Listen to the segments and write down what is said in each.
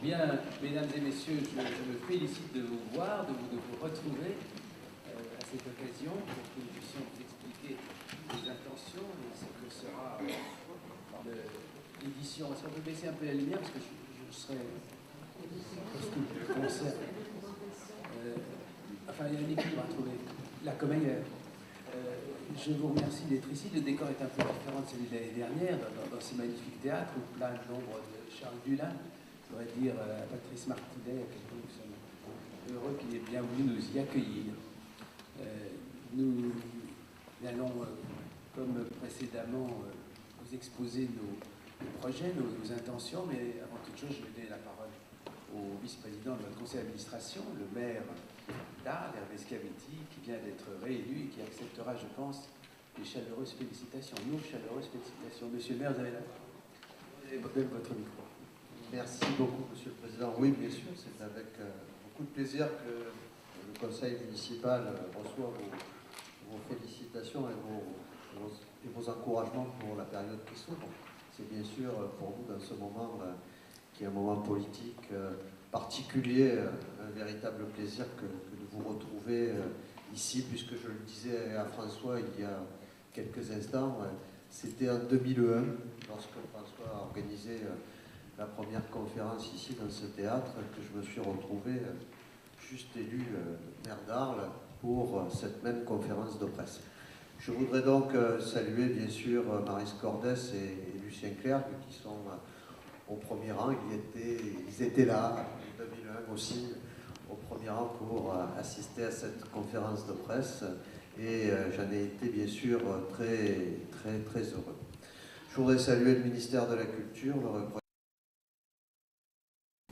Bien, mesdames et messieurs, je me félicite de vous voir, de vous retrouver à cette occasion pour que nous puissions vous expliquer les intentions et ce que sera l'édition. Est-ce qu'on peut baisser un peu la lumière parce que je serai concert. Enfin, il y a un équilibre à trouver. La comédie. Je vous remercie d'être ici. Le décor est un peu différent de celui de l'année dernière, dans ce magnifique théâtre où plein de l'ombre de Charles Dullin. Je voudrais dire à Patrice Martinet, à quel point nous sommes heureux qu'il ait bien voulu nous y accueillir. Nous allons, comme précédemment, vous exposer nos projets, nos intentions, mais avant toute chose, je vais donner la parole au vice-président de notre conseil d'administration, le maire d'Arles, Hervé Scavetti, qui vient d'être réélu et qui acceptera, je pense, les chaleureuses félicitations, nos chaleureuses félicitations. Monsieur le maire, vous avez votre micro. Merci beaucoup, Monsieur le Président. Oui, bien sûr, c'est avec beaucoup de plaisir que le Conseil municipal reçoit vos félicitations et vos encouragements pour la période qui s'ouvre. C'est bien sûr pour nous, dans ce moment qui est un moment politique particulier, un véritable plaisir que de vous retrouver ici, puisque je le disais à François il y a quelques instants, c'était en 2001, lorsque François a organisé la première conférence ici dans ce théâtre, que je me suis retrouvé juste élu maire d'Arles pour cette même conférence de presse. Je voudrais donc saluer bien sûr Maryse Cordès et Lucien Clerc qui sont au premier rang. Ils étaient là en 2001 aussi au premier rang pour assister à cette conférence de presse et j'en ai été bien sûr très heureux. Je voudrais saluer le ministère de la Culture, le représentant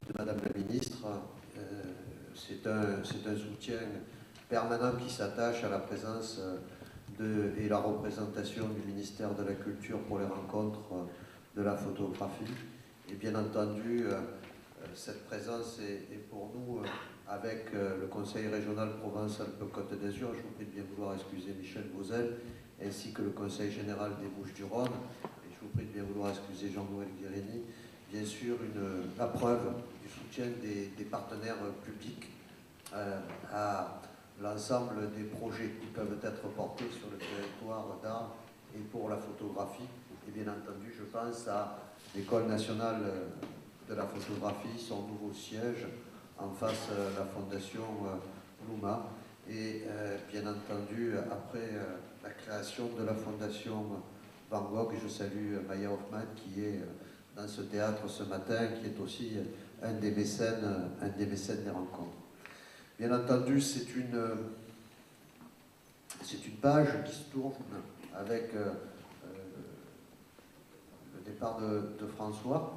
de Madame la Ministre. C'est un soutien permanent qui s'attache à la présence et la représentation du ministère de la Culture pour les rencontres de la photographie. Et bien entendu, cette présence est pour nous, avec le Conseil régional Provence-Alpes-Côte d'Azur, je vous prie de bien vouloir excuser Michel Bauzel, ainsi que le Conseil général des Bouches-du-Rhône, et je vous prie de bien vouloir excuser Jean-Noël Guérini, bien sûr la preuve du soutien des partenaires publics à l'ensemble des projets qui peuvent être portés sur le territoire d'Arles et pour la photographie. Et bien entendu, je pense à l'École nationale de la photographie, son nouveau siège, en face de la fondation Luma. Et bien entendu, après la création de la fondation Van Gogh, je salue Maya Hoffman qui est dans ce théâtre ce matin, qui est aussi un des mécènes des rencontres. Bien entendu, c'est une page qui se tourne avec le départ de François.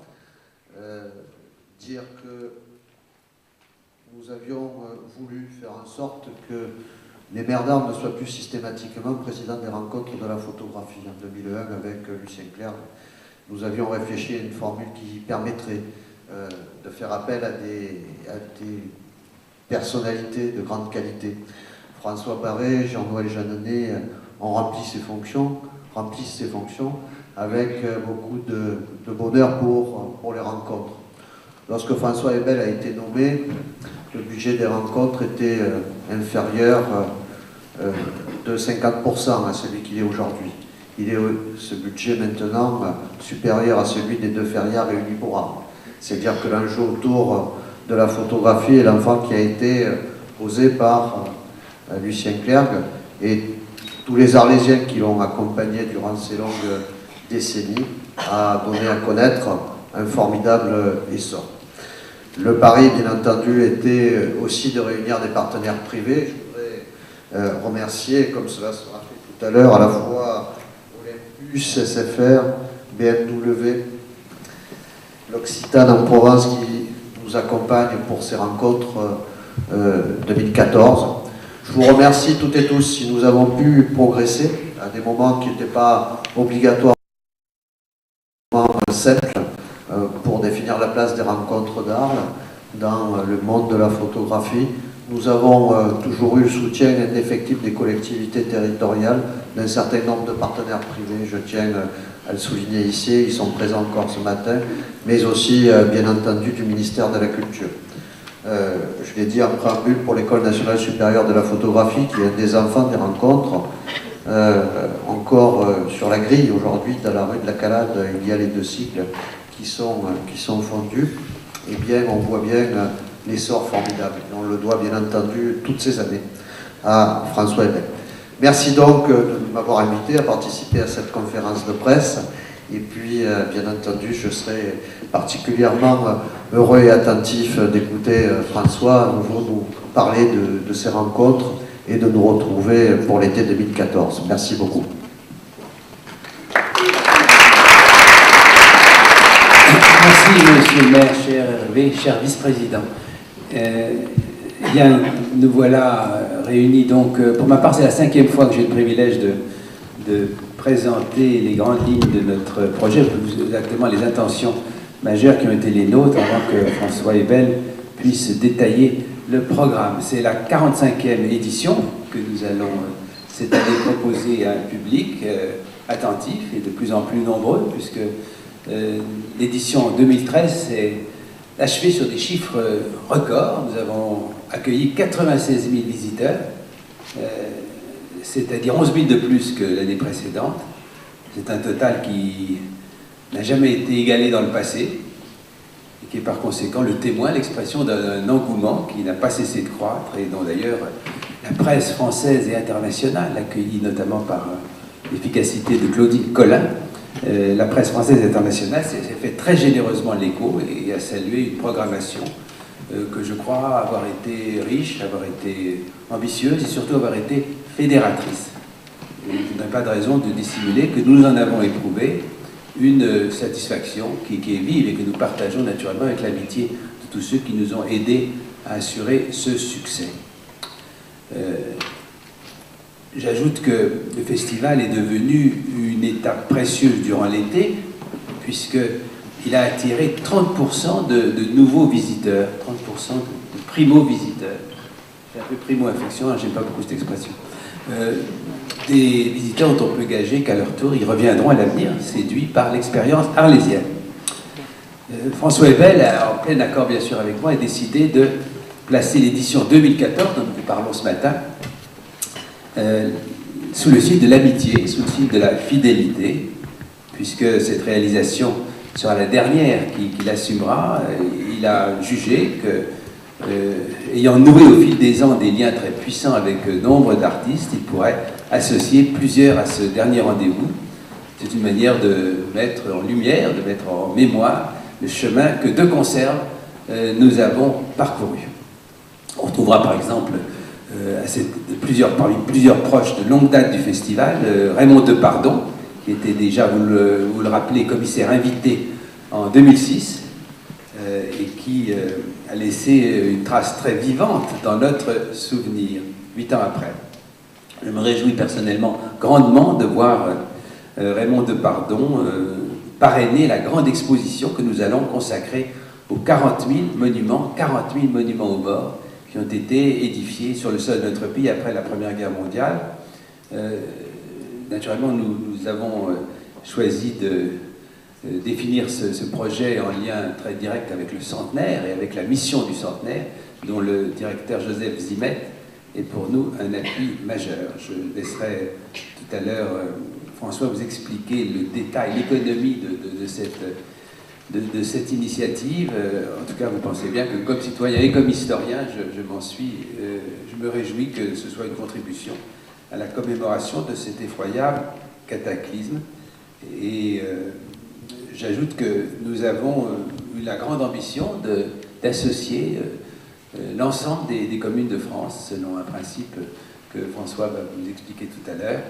Dire que nous avions voulu faire en sorte que les maires d'Arles ne soient plus systématiquement présidents des rencontres de la photographie. En 2001, avec Lucien Clerc, nous avions réfléchi à une formule qui permettrait de faire appel à des personnalités de grande qualité. François Barré, Jean-Noël Jeanneney ont remplissent ces fonctions avec beaucoup de bonheur pour les rencontres. Lorsque François Ebel a été nommé, le budget des rencontres était inférieur de 50% à celui qu'il est aujourd'hui. Il est ce budget maintenant supérieur à celui des deux férias réunis pour Arles. C'est-à-dire que l'enjeu autour de la photographie est l'enfant qui a été posé par Lucien Clerc et tous les Arlésiens qui l'ont accompagné durant ces longues décennies a donné à connaître un formidable essor. Le pari, bien entendu, était aussi de réunir des partenaires privés. Je voudrais remercier, comme cela sera fait tout à l'heure, à la fois Olympus, SFR, BMW, l'Occitane en Provence qui nous accompagne pour ces rencontres 2014. Je vous remercie toutes et tous si nous avons pu progresser à des moments qui n'étaient pas obligatoirement simples pour définir la place des rencontres d'Arles dans le monde de la photographie. Nous avons toujours eu le soutien indéfectible des collectivités territoriales, d'un certain nombre de partenaires privés. Je tiens à le souligner ici, ils sont présents encore ce matin, mais aussi, bien entendu, du ministère de la Culture. Je l'ai dit en préambule, pour l'École nationale supérieure de la photographie, qui est un des enfants des rencontres, encore sur la grille aujourd'hui, dans la rue de la Calade, il y a les 2 cycles qui sont fondus. Eh bien, on voit bien l'essor formidable. Et on le doit bien entendu toutes ces années à François Ebel. Merci donc de m'avoir invité à participer à cette conférence de presse. Et puis, bien entendu, je serai particulièrement heureux et attentif d'écouter François à nouveau nous parler de ces rencontres et de nous retrouver pour l'été 2014. Merci beaucoup. Merci, monsieur le maire, cher Hervé, cher vice-président. Bien, nous voilà réunis donc, pour ma part, c'est la 5e fois que j'ai le privilège de présenter les grandes lignes de notre projet, plus exactement les intentions majeures qui ont été les nôtres, avant que François Ebel puisse détailler le programme. C'est la 45e édition que nous allons cette année proposer à un public attentif et de plus en plus nombreux, puisque l'édition en 2013 s'est achevée sur des chiffres records. Nous avons accueilli 96 000 visiteurs, c'est-à-dire 11 000 de plus que l'année précédente. C'est un total qui n'a jamais été égalé dans le passé et qui est par conséquent le témoin, l'expression d'un engouement qui n'a pas cessé de croître et dont d'ailleurs la presse française et internationale, accueillie notamment par l'efficacité de Claudine Colin, la presse française et internationale s'est fait très généreusement l'écho et a salué une programmation que je crois avoir été riche, avoir été ambitieuse et surtout avoir été fédératrice. Et je n'ai pas de raison de dissimuler que nous en avons éprouvé une satisfaction qui est vive et que nous partageons naturellement avec l'amitié de tous ceux qui nous ont aidés à assurer ce succès. J'ajoute que le festival est devenu une étape précieuse durant l'été, puisqu'il a attiré 30% de nouveaux visiteurs, 30% de primo-visiteurs. J'ai un peu primo-affection, hein, j'aime pas beaucoup cette expression. Des visiteurs dont on peut gager qu'à leur tour, ils reviendront à l'avenir, séduits par l'expérience arlésienne. François Ebel, en plein accord bien sûr avec moi, a décidé de placer l'édition 2014, dont nous parlons ce matin, sous le signe de l'amitié, sous le signe de la fidélité, puisque cette réalisation sera la dernière qu'il assumera. Il a jugé que, ayant noué au fil des ans des liens très puissants avec nombre d'artistes, il pourrait associer plusieurs à ce dernier rendez-vous. C'est une manière de mettre en lumière, de mettre en mémoire le chemin que de conserve nous avons parcouru. On retrouvera par exemple parmi plusieurs proches de longue date du festival, Raymond Depardon, qui était déjà, vous le rappelez, commissaire invité en 2006, et qui a laissé une trace très vivante dans notre souvenir, 8 ans après. Je me réjouis personnellement grandement de voir Raymond Depardon parrainer la grande exposition que nous allons consacrer aux 40 000 monuments aux morts, qui ont été édifiés sur le sol de notre pays après la Première Guerre mondiale. Naturellement, nous avons choisi de définir ce projet en lien très direct avec le centenaire et avec la mission du centenaire, dont le directeur Joseph Zimet est pour nous un appui majeur. Je laisserai tout à l'heure François vous expliquer le détail, l'économie de cette initiative. En tout cas, vous pensez bien que comme citoyen et comme historien, je me réjouis que ce soit une contribution à la commémoration de cet effroyable cataclysme. Et j'ajoute que nous avons eu la grande ambition d'associer l'ensemble des communes de France, selon un principe que François va vous expliquer tout à l'heure,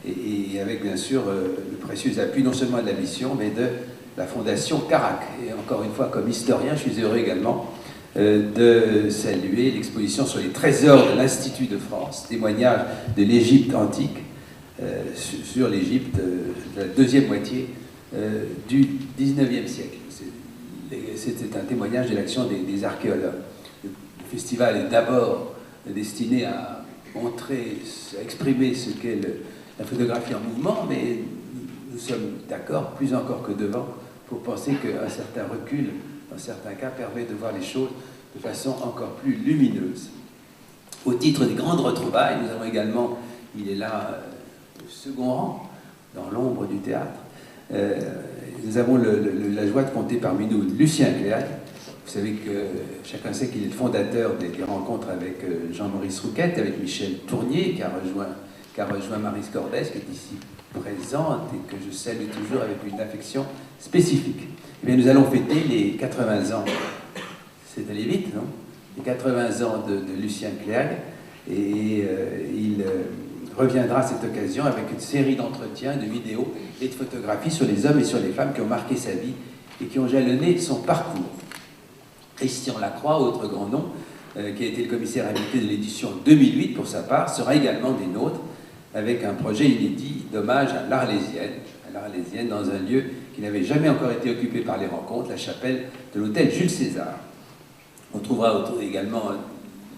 et avec bien sûr le précieux appui non seulement de la mission, mais de la Fondation Carac. Et encore une fois, comme historien, je suis heureux également de saluer l'exposition sur les trésors de l'Institut de France, témoignage de l'Égypte antique, sur l'Égypte de la deuxième moitié du XIXe siècle. C'est un témoignage de l'action des archéologues. Le festival est d'abord destiné à montrer, à exprimer ce qu'est la photographie en mouvement, mais nous sommes d'accord, plus encore que devant, pour penser qu'un certain recul, dans certains cas, permet de voir les choses de façon encore plus lumineuse. Au titre des grandes retrouvailles, nous avons également, il est là au second rang, dans l'ombre du théâtre, nous avons la joie de compter parmi nous Lucien Clerc. Vous savez que chacun sait qu'il est le fondateur des rencontres avec Jean-Maurice Rouquette, avec Michel Tournier, qui a rejoint Marie Scordès, qui est ici présente et que je salue toujours avec une affection spécifique. Eh bien, nous allons fêter les 80 ans, c'est allé vite, non? Les 80 ans de Lucien Clerc, et il reviendra à cette occasion avec une série d'entretiens, de vidéos et de photographies sur les hommes et sur les femmes qui ont marqué sa vie et qui ont jalonné son parcours. Christian Lacroix, autre grand nom, qui a été le commissaire invité de l'édition 2008 pour sa part, sera également des nôtres avec un projet inédit d'hommage à l'Arlésienne dans un lieu qui n'avait jamais encore été occupé par les rencontres, la chapelle de l'hôtel Jules César. On trouvera autour également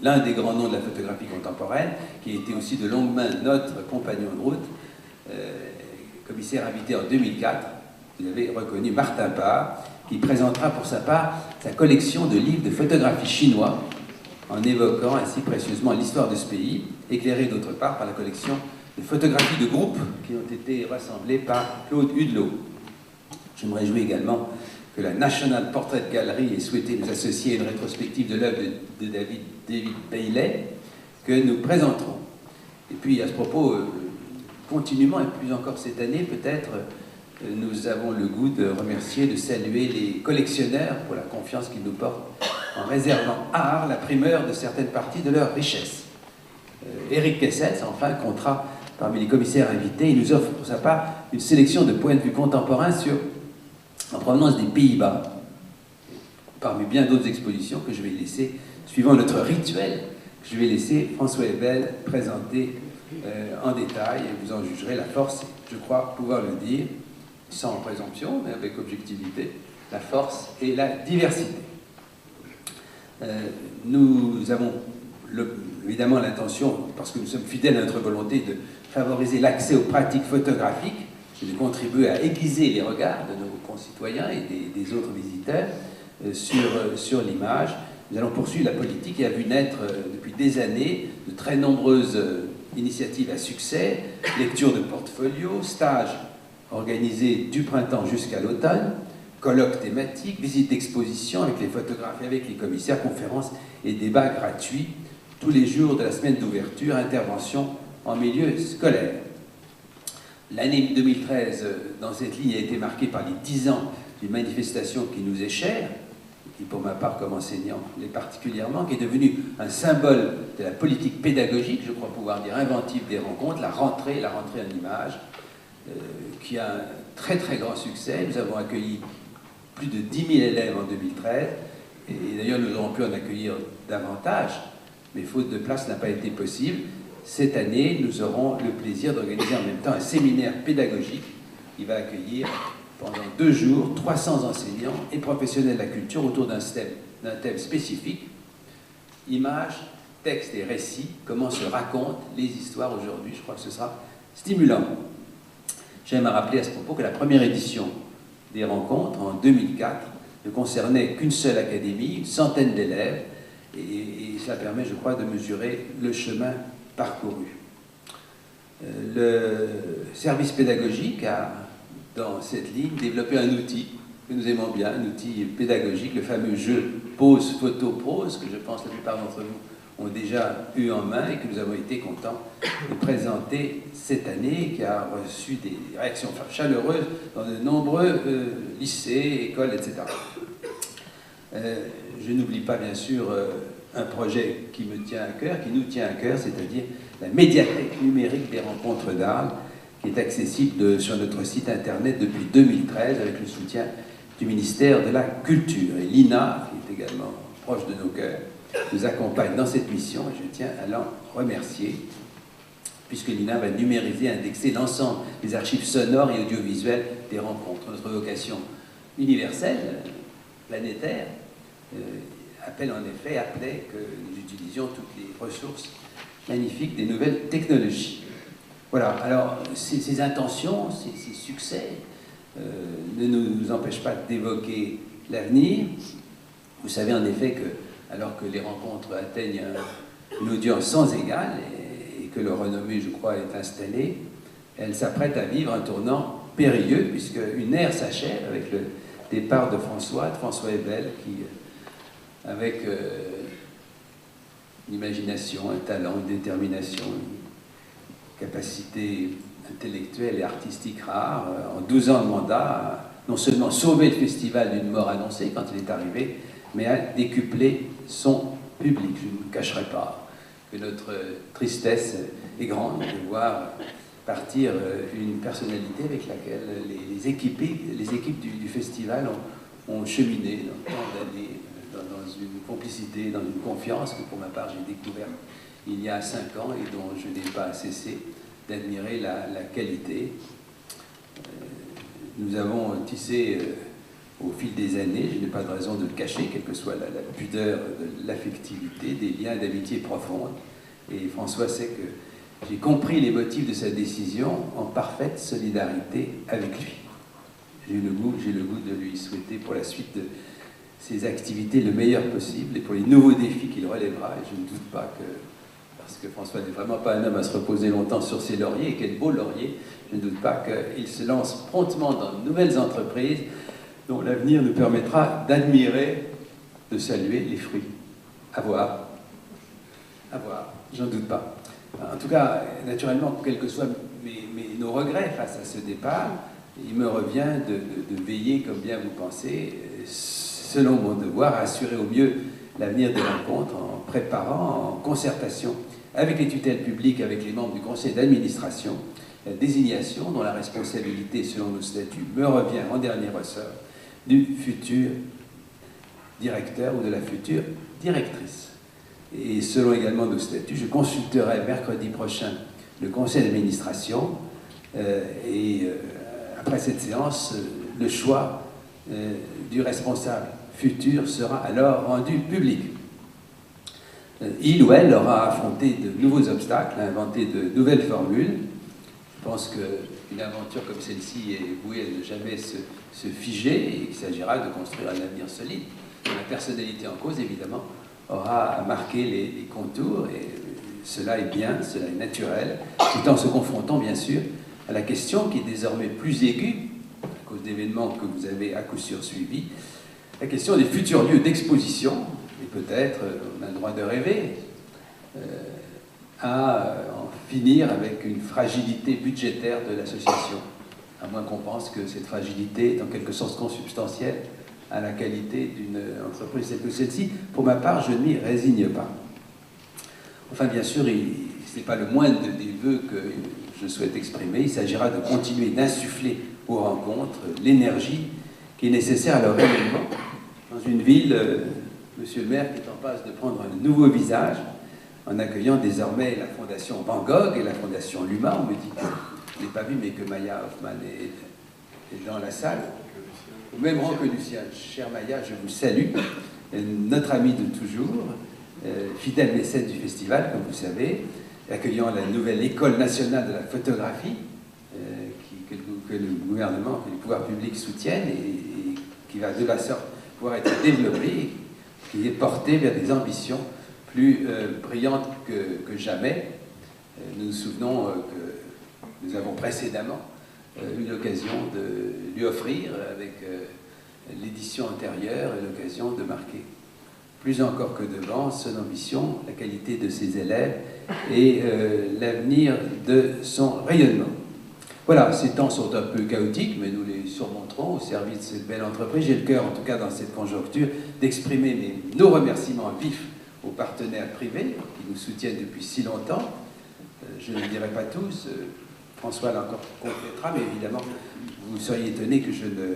l'un des grands noms de la photographie contemporaine, qui a été aussi de longue main notre compagnon de route, commissaire invité en 2004, vous avez reconnu Martin Parr, qui présentera pour sa part sa collection de livres de photographie chinois, en évoquant ainsi précieusement l'histoire de ce pays, éclairée d'autre part par la collection de photographies de groupe qui ont été rassemblées par Claude Hudelot. Je me réjouis également que la National Portrait Gallery ait souhaité nous associer à une rétrospective de l'œuvre de David Bailey, que nous présenterons. Et puis, à ce propos, continuellement, et plus encore cette année, peut-être, nous avons le goût de remercier, de saluer les collectionneurs pour la confiance qu'ils nous portent en réservant à Arles la primeur de certaines parties de leur richesse. Éric Kessels, enfin, comptera parmi les commissaires invités. Il nous offre pour sa part une sélection de points de vue contemporains en provenance des Pays-Bas, parmi bien d'autres expositions que je vais laisser, suivant notre rituel, que je vais laisser François Ebel présenter en détail, et vous en jugerez la force, je crois pouvoir le dire, sans présomption, mais avec objectivité, la force et la diversité. Nous avons évidemment l'intention, parce que nous sommes fidèles à notre volonté de favoriser l'accès aux pratiques photographiques et de contribuer à aiguiser les regards de nos concitoyens et des autres visiteurs sur l'image. Nous allons poursuivre la politique qui a vu naître depuis des années de très nombreuses initiatives à succès, lecture de portfolio, stages organisés du printemps jusqu'à l'automne, colloques thématiques, visites d'exposition avec les photographes et avec les commissaires, conférences et débats gratuits tous les jours de la semaine d'ouverture, intervention en milieu scolaire. L'année 2013, dans cette ligne, a été marquée par les 10 ans d'une manifestation qui nous est chère, qui pour ma part comme enseignant l'est particulièrement, qui est devenue un symbole de la politique pédagogique, je crois pouvoir dire inventive des rencontres, la rentrée en images, qui a un très très grand succès. Nous avons accueilli plus de 10 000 élèves en 2013, et d'ailleurs nous aurons pu en accueillir davantage, mais faute de place n'a pas été possible. Cette année, nous aurons le plaisir d'organiser en même temps un séminaire pédagogique qui va accueillir pendant 2 jours 300 enseignants et professionnels de la culture autour d'un thème spécifique, images, textes et récits, comment se racontent les histoires aujourd'hui. Je crois que ce sera stimulant. J'aime à rappeler à ce propos que la première édition des rencontres, en 2004, ne concernait qu'une seule académie, une centaine d'élèves, et cela permet, je crois, de mesurer le chemin parcouru. Le service pédagogique a, dans cette ligne, développé un outil que nous aimons bien, un outil pédagogique, le fameux jeu pose, photo, prose, que je pense la plupart d'entre vous ont déjà eu en main et que nous avons été contents de présenter cette année, qui a reçu des réactions chaleureuses dans de nombreux lycées, écoles, etc. Je n'oublie pas, bien sûr, un projet qui me tient à cœur, qui nous tient à cœur, c'est-à-dire la médiathèque numérique des rencontres d'Arles, qui est accessible sur notre site internet depuis 2013 avec le soutien du ministère de la Culture. Et l'INA, qui est également proche de nos cœurs, nous accompagne dans cette mission et je tiens à l'en remercier, puisque l'INA va numériser et indexer l'ensemble des archives sonores et audiovisuelles des rencontres. Notre vocation universelle, planétaire, appelait que nous utilisions toutes les ressources magnifiques des nouvelles technologies. Voilà, alors ces intentions, ces succès ne nous empêchent pas d'évoquer l'avenir. Vous savez en effet que, alors que les rencontres atteignent une audience sans égale et que leur renommée, je crois, est installée, elles s'apprêtent à vivre un tournant périlleux, puisque une ère s'achève avec le départ de François Ebel, qui, avec une imagination, un talent, une détermination, une capacité intellectuelle et artistique rare, en 12 ans de mandat, a non seulement sauvé le festival d'une mort annoncée quand il est arrivé, mais a décuplé son public. Je ne vous cacherai pas que notre tristesse est grande de voir partir une personnalité avec laquelle les équipes du festival ont cheminé dans tant d'années, dans une complicité, dans une confiance que pour ma part j'ai découvert il y a 5 ans et dont je n'ai pas cessé d'admirer la qualité. Nous avons tissé au fil des années, je n'ai pas de raison de le cacher, quelle que soit la pudeur de l'affectivité, des liens d'amitié profonde. Et François sait que j'ai compris les motifs de sa décision en parfaite solidarité avec lui. J'ai le goût de lui souhaiter pour la suite de ses activités le meilleur possible et pour les nouveaux défis qu'il relèvera. Et je ne doute pas que, parce que François n'est vraiment pas un homme à se reposer longtemps sur ses lauriers, et quel beau laurier, je ne doute pas qu'il se lance promptement dans de nouvelles entreprises dont l'avenir nous permettra d'admirer, de saluer les fruits. À voir, j'en doute pas. En tout cas, naturellement, quels que soient nos regrets face à ce départ, il me revient de veiller, comme bien vous pensez, selon mon devoir, à assurer au mieux l'avenir des rencontres en préparant, en concertation avec les tutelles publiques, avec les membres du conseil d'administration, la désignation dont la responsabilité, selon nos statuts, me revient en dernier ressort du futur directeur ou de la future directrice. Et selon également nos statuts, je consulterai mercredi prochain le conseil d'administration après cette séance, le choix du responsable futur sera alors rendu public. Il ou elle aura affronté de nouveaux obstacles, inventé de nouvelles formules. Je pense qu'une aventure comme celle-ci est vouée à ne jamais se figer et qu'il s'agira de construire un avenir solide. La personnalité en cause, évidemment, aura marqué les contours et cela est bien, cela est naturel, tout en se confrontant bien sûr à la question qui est désormais plus aiguë, à cause d'événements que vous avez à coup sûr suivis, la question des futurs lieux d'exposition, et peut-être, on a le droit de rêver, à en finir avec une fragilité budgétaire de l'association, à moins qu'on pense que cette fragilité est en quelque sorte consubstantielle à la qualité d'une entreprise telle que celle-ci. Pour ma part, je ne m'y résigne pas. Enfin, bien sûr, ce n'est pas le moindre des vœux que je souhaite exprimer. Il s'agira de continuer d'insuffler aux rencontres l'énergie qui est nécessaire à leur rayonnement dans une ville, monsieur le maire, qui est en passe de prendre un nouveau visage en accueillant désormais la Fondation Van Gogh et la Fondation Luma. On me dit que je ne l'ai pas vu, mais que Maya Hoffman est dans la salle, au même rang que Lucien. Cher Maya, je vous salue, notre ami de toujours, fidèle mécène du festival, comme vous savez, accueillant la nouvelle École nationale de la photographie, que le gouvernement, que les pouvoirs publics soutiennent et qui va de la sorte pouvoir être développée, qui est portée vers des ambitions plus brillantes que jamais. Nous nous souvenons que nous avons précédemment eu l'occasion de lui offrir, avec l'édition antérieure, l'occasion de marquer plus encore que devant son ambition, la qualité de ses élèves et l'avenir de son rayonnement. Voilà, ces temps sont un peu chaotiques, mais nous les surmonterons au service de cette belle entreprise. J'ai le cœur, en tout cas dans cette conjoncture, d'exprimer nos remerciements vifs aux partenaires privés qui nous soutiennent depuis si longtemps. Je ne le dirai pas tous, François l'a encore complétera, mais évidemment, vous seriez étonné que je ne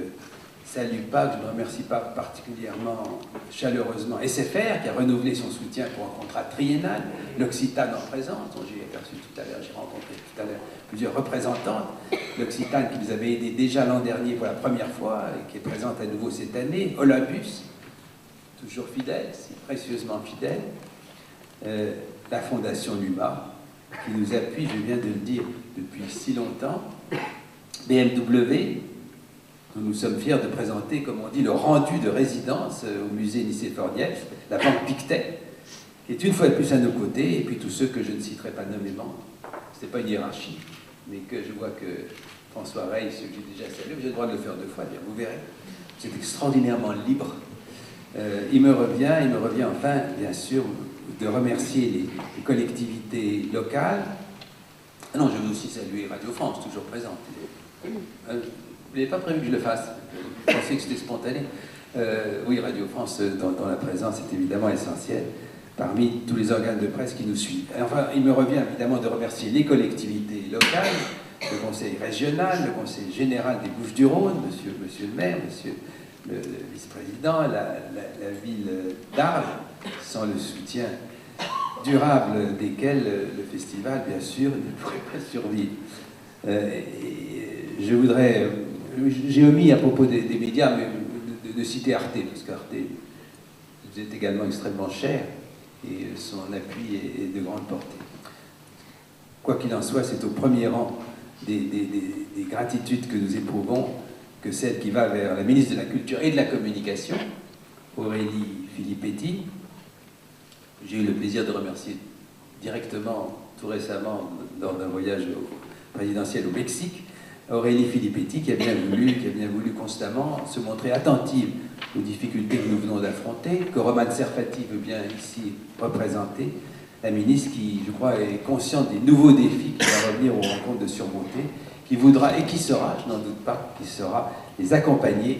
salue pas, que je ne remercie pas particulièrement chaleureusement SFR, qui a renouvelé son soutien pour un contrat triennal, l'Occitane en présence, dont j'ai aperçu tout à l'heure, j'ai rencontré tout à l'heure plusieurs représentantes, l'Occitane qui nous avait aidé déjà l'an dernier pour la première fois et qui est présente à nouveau cette année, Olympus, toujours fidèle, si précieusement fidèle, la Fondation Luma, qui nous appuie, je viens de le dire, depuis si longtemps. BMW, nous sommes fiers de présenter, comme on dit, le rendu de résidence au musée Nicéphore-Niepce, la banque Pictet, qui est une fois de plus à nos côtés, et puis tous ceux que je ne citerai pas nommément. Ce n'est pas une hiérarchie, mais que je vois que François Rey, ce que j'ai déjà salué, j'ai le droit de le faire 2 fois, bien, vous verrez. C'est extraordinairement libre. Il me revient enfin, bien sûr, de remercier les collectivités locales. Ah non, je veux aussi saluer Radio France, toujours présente. Vous n'avez pas prévu que je le fasse? Je pensais que c'était spontané. Oui, Radio France, dans la présence, est évidemment essentielle parmi tous les organes de presse qui nous suivent. Enfin, il me revient évidemment de remercier les collectivités locales, le conseil régional, le conseil général des Bouches-du-Rhône, monsieur le maire, monsieur le vice-président, la ville d'Arles, sans le soutien durable desquels le festival, bien sûr, ne pourrait pas survivre. Je voudrais, j'ai omis à propos des médias de citer Arte, parce qu'Arte vous est également extrêmement cher et son appui est de grande portée. Quoi qu'il en soit, c'est au premier rang des gratitudes que nous éprouvons que celle qui va vers la ministre de la Culture et de la Communication, Aurélie Filippetti. J'ai eu le plaisir de remercier directement, tout récemment, lors d'un voyage présidentiel au Mexique, Aurélie Filippetti, qui a bien voulu constamment se montrer attentive aux difficultés que nous venons d'affronter, que Romane Serfati veut bien ici représenter, la ministre qui, je crois, est consciente des nouveaux défis qui va revenir aux rencontres de surmonter, qui voudra, et qui saura, je n'en doute pas, qui saura les accompagner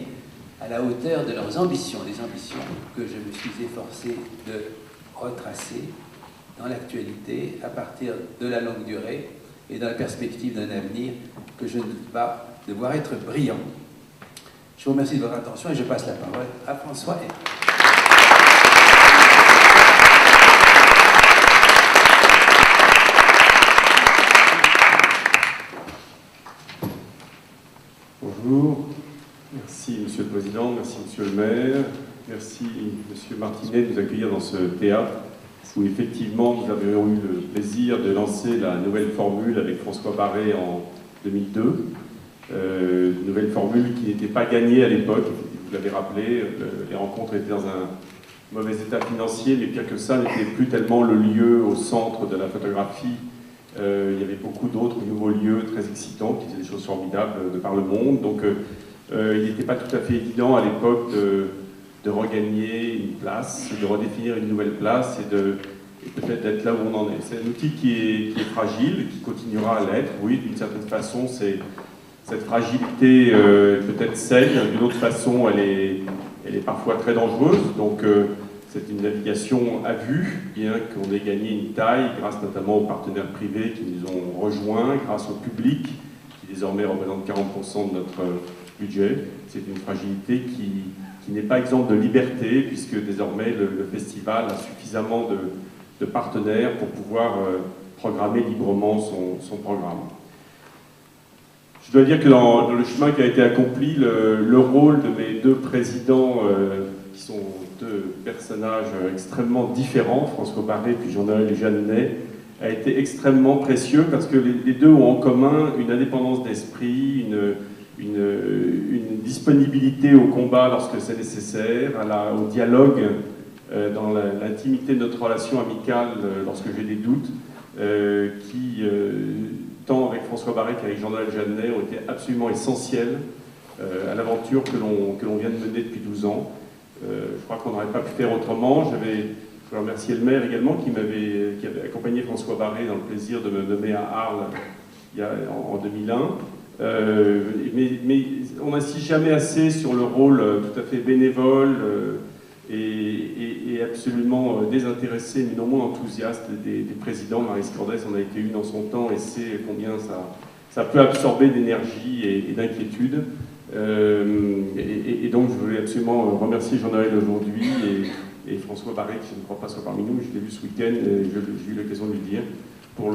à la hauteur de leurs ambitions, les ambitions que je me suis efforcé de retracer dans l'actualité à partir de la longue durée et dans la perspective d'un avenir que je ne doute pas de voir être brillant. Je vous remercie de votre attention et je passe la parole à François Hay. Bonjour, merci Monsieur le Président, merci Monsieur le maire, merci Monsieur Martinet de nous accueillir dans ce théâtre où effectivement nous avions eu le plaisir de lancer la nouvelle formule avec François Barré en 2002. Nouvelle formule qui n'était pas gagnée à l'époque, vous l'avez rappelé, les rencontres étaient dans un mauvais état financier, mais pire que ça, n'était plus tellement le lieu au centre de la photographie. Il y avait beaucoup d'autres nouveaux lieux très excitants qui faisaient des choses formidables de par le monde. Donc il n'était pas tout à fait évident à l'époque de regagner une place, de redéfinir une nouvelle place et peut-être d'être là où on en est. C'est un outil qui est fragile, qui continuera à l'être. Oui, d'une certaine façon, cette fragilité peut-être saine, d'une autre façon, elle est parfois très dangereuse. Donc c'est une navigation à vue, bien qu'on ait gagné une taille, grâce notamment aux partenaires privés qui nous ont rejoints, grâce au public, qui désormais représente 40% de notre budget. C'est une fragilité qui n'est pas exempte de liberté, puisque désormais le festival a suffisamment de partenaires pour pouvoir programmer librement son programme. Je dois dire que dans le chemin qui a été accompli, le rôle de mes 2 présidents, qui sont 2 personnages extrêmement différents, François Barré puis Jean-Noël Jeannet, a été extrêmement précieux parce que les 2 ont en commun une indépendance d'esprit, une disponibilité au combat lorsque c'est nécessaire, au dialogue dans l'intimité de notre relation amicale lorsque j'ai des doutes, qui, tant avec François Barré qu'avec Jean-Noël Jeannet, ont été absolument essentiels à l'aventure que l'on vient de mener depuis 12 ans. Je crois qu'on n'aurait pas pu faire autrement. Je veux remercier le maire également qui avait accompagné François Barré dans le plaisir de me nommer à Arles en 2001. Mais on n'insiste jamais assez sur le rôle tout à fait bénévole et absolument désintéressé, mais non moins enthousiaste des présidents. Marie Scordès en a été une en son temps et sait combien ça peut absorber d'énergie et d'inquiétude. Et donc je voulais absolument remercier Jean-Noël aujourd'hui et François Barré, qui je ne crois pas soit parmi nous, mais je l'ai vu ce week-end et j'ai eu l'occasion de lui dire, pour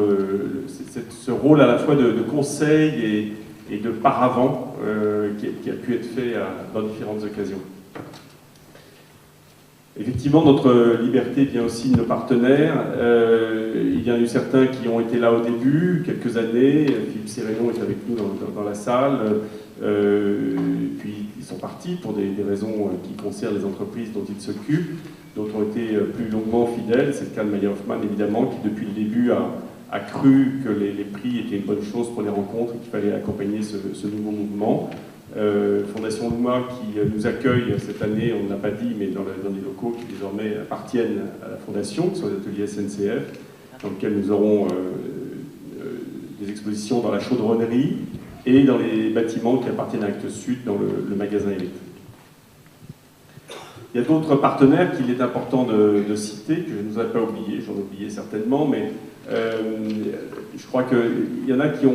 ce rôle à la fois de conseil et de paravent qui a pu être fait dans différentes occasions. Effectivement, notre liberté vient aussi de nos partenaires. Il y en a eu certains qui ont été là au début, quelques années. Philippe Sérénon est avec nous dans la salle. Puis ils sont partis pour des raisons qui concernent les entreprises dont ils s'occupent. D'autres ont été plus longuement fidèles. C'est le cas de Maya Hoffman, évidemment, qui depuis le début a cru que les prix étaient une bonne chose pour les rencontres et qu'il fallait accompagner ce nouveau mouvement. Fondation Luma qui nous accueille cette année, on ne l'a pas dit, mais dans des locaux qui désormais appartiennent à la Fondation, qui sont les ateliers SNCF, dans lesquels nous aurons des expositions dans la chaudronnerie et dans les bâtiments qui appartiennent à Actes Sud, dans le magasin électrique. Il y a d'autres partenaires qu'il est important de citer, que je ne vous ai pas oubliés, j'en ai oublié certainement, mais je crois qu'il y en a qui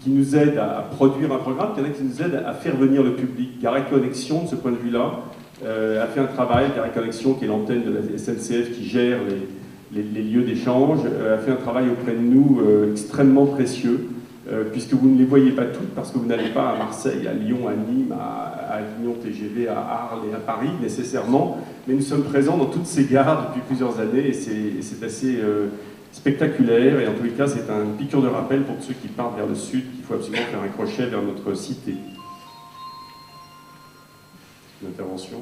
nous aident à produire un programme, il y en a qui nous aident à faire venir le public. Garay Connexion, de ce point de vue-là, a fait un travail, Garay Connexion, qui est l'antenne de la SNCF qui gère les lieux d'échange, a fait un travail auprès de nous extrêmement précieux, puisque vous ne les voyez pas toutes, parce que vous n'allez pas à Marseille, à Lyon, à Nîmes, à Avignon TGV, à Arles et à Paris, nécessairement, mais nous sommes présents dans toutes ces gares depuis plusieurs années, et c'est assez spectaculaire, et en tous les cas, c'est un piqûre de rappel pour ceux qui partent vers le sud, qu'il faut absolument faire un crochet vers notre cité. Une intervention.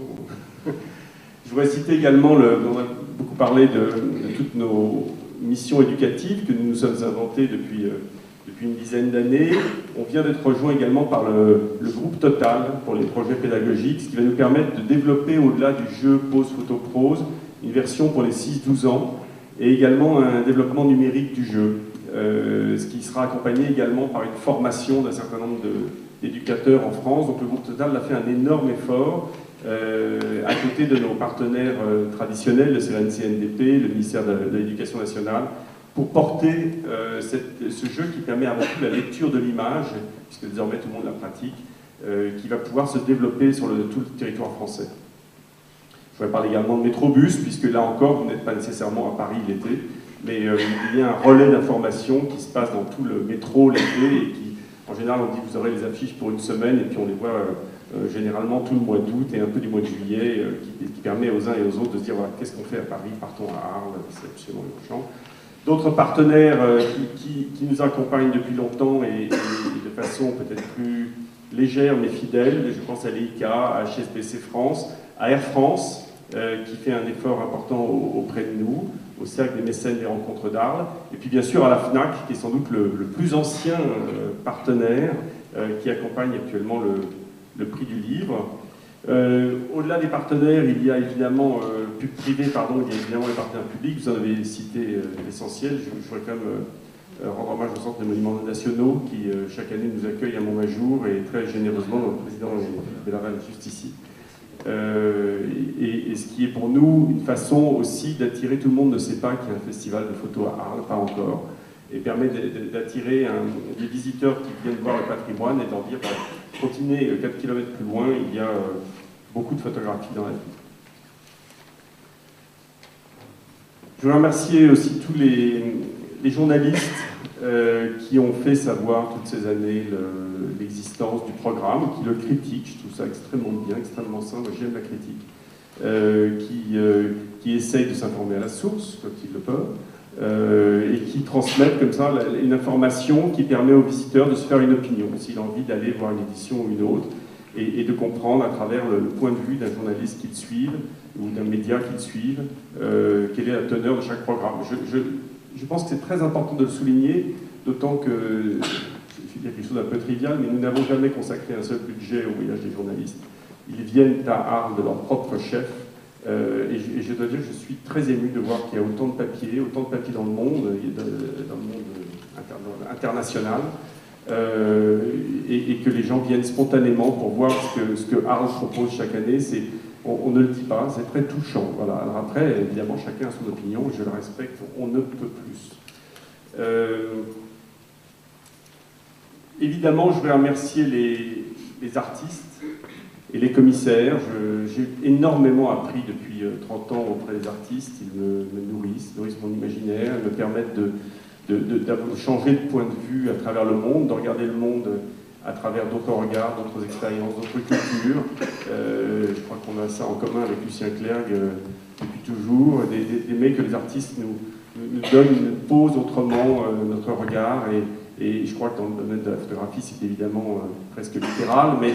Je voudrais citer également, on a beaucoup parlé de toutes nos missions éducatives que nous nous sommes inventées depuis une dizaine d'années. On vient d'être rejoint également par le groupe Total pour les projets pédagogiques, ce qui va nous permettre de développer au-delà du jeu pause photo prose une version pour les 6-12 ans et également un développement numérique du jeu, ce qui sera accompagné également par une formation d'un certain nombre d'éducateurs en France. Donc le groupe Total a fait un énorme effort à côté de nos partenaires traditionnels, le CNCNDP, le ministère de l'Éducation nationale, pour porter ce jeu qui permet avant tout la lecture de l'image, puisque désormais tout le monde la pratique, qui va pouvoir se développer sur tout le territoire français. Je voudrais parler également de Métrobus, puisque là encore, vous n'êtes pas nécessairement à Paris l'été, mais il y a un relais d'information qui se passe dans tout le métro l'été, et qui, en général, on dit que vous aurez les affiches pour une semaine, et puis on les voit généralement tout le mois d'août et un peu du mois de juillet, qui permet aux uns et aux autres de se dire, voilà, qu'est-ce qu'on fait à Paris, partons à Arles, c'est absolument urgent. D'autres partenaires qui nous accompagnent depuis longtemps et de façon peut-être plus légère mais fidèle, je pense à l'EICA, à HSBC France, à Air France, qui fait un effort important auprès de nous, au Cercle des mécènes des rencontres d'Arles, et puis bien sûr à la FNAC, qui est sans doute le plus ancien partenaire qui accompagne actuellement le prix du livre. Au-delà des partenaires, il y a évidemment il y a évidemment les partenaires publics, vous en avez cité l'essentiel. Je voudrais quand même rendre hommage au Centre des Monuments Nationaux qui chaque année nous accueille à Montmajour et très généreusement, notre président Bellaval est juste ici. Et ce qui est pour nous une façon aussi d'attirer tout le monde ne sait pas qu'il y a un festival de photos à Arles, pas encore, et permet d'attirer des visiteurs qui viennent voir le patrimoine et d'en dire, continuez 4 km plus loin, il y a beaucoup de photographies dans la ville. Je veux remercier aussi tous les journalistes qui ont fait savoir toutes ces années l'existence du programme, qui le critiquent, je trouve ça extrêmement bien, extrêmement sain, moi j'aime la critique, qui essayent de s'informer à la source, quand ils le peuvent, et qui transmettent comme ça une information qui permet aux visiteurs de se faire une opinion, s'il a envie d'aller voir une édition ou une autre, et de comprendre à travers le point de vue d'un journaliste qu'ils suivent, ou d'un média qu'ils suivent, quelle est la teneur de chaque programme. Je pense que c'est très important de le souligner, d'autant que, je vais dire quelque chose d'un peu trivial, mais nous n'avons jamais consacré un seul budget au voyage des journalistes. Ils viennent à Arles de leur propre chef, et je dois dire que je suis très ému de voir qu'il y a autant de papiers dans le monde, international, et que les gens viennent spontanément pour voir ce que Arles propose chaque année. On ne le dit pas, c'est très touchant. Voilà. Alors après, évidemment, chacun a son opinion, je la respecte, on ne peut plus. Évidemment, je voudrais remercier les artistes et les commissaires. J'ai énormément appris depuis 30 ans auprès des artistes. Ils me nourrissent mon imaginaire, ils me permettent de changer de point de vue à travers le monde, de regarder le monde à travers d'autres regards, d'autres expériences, d'autres cultures. Je crois qu'on a ça en commun avec Lucien Clergue depuis toujours, d'aimer que les artistes nous posent autrement notre regard. Et je crois que dans le domaine de la photographie, c'est évidemment presque littéral, mais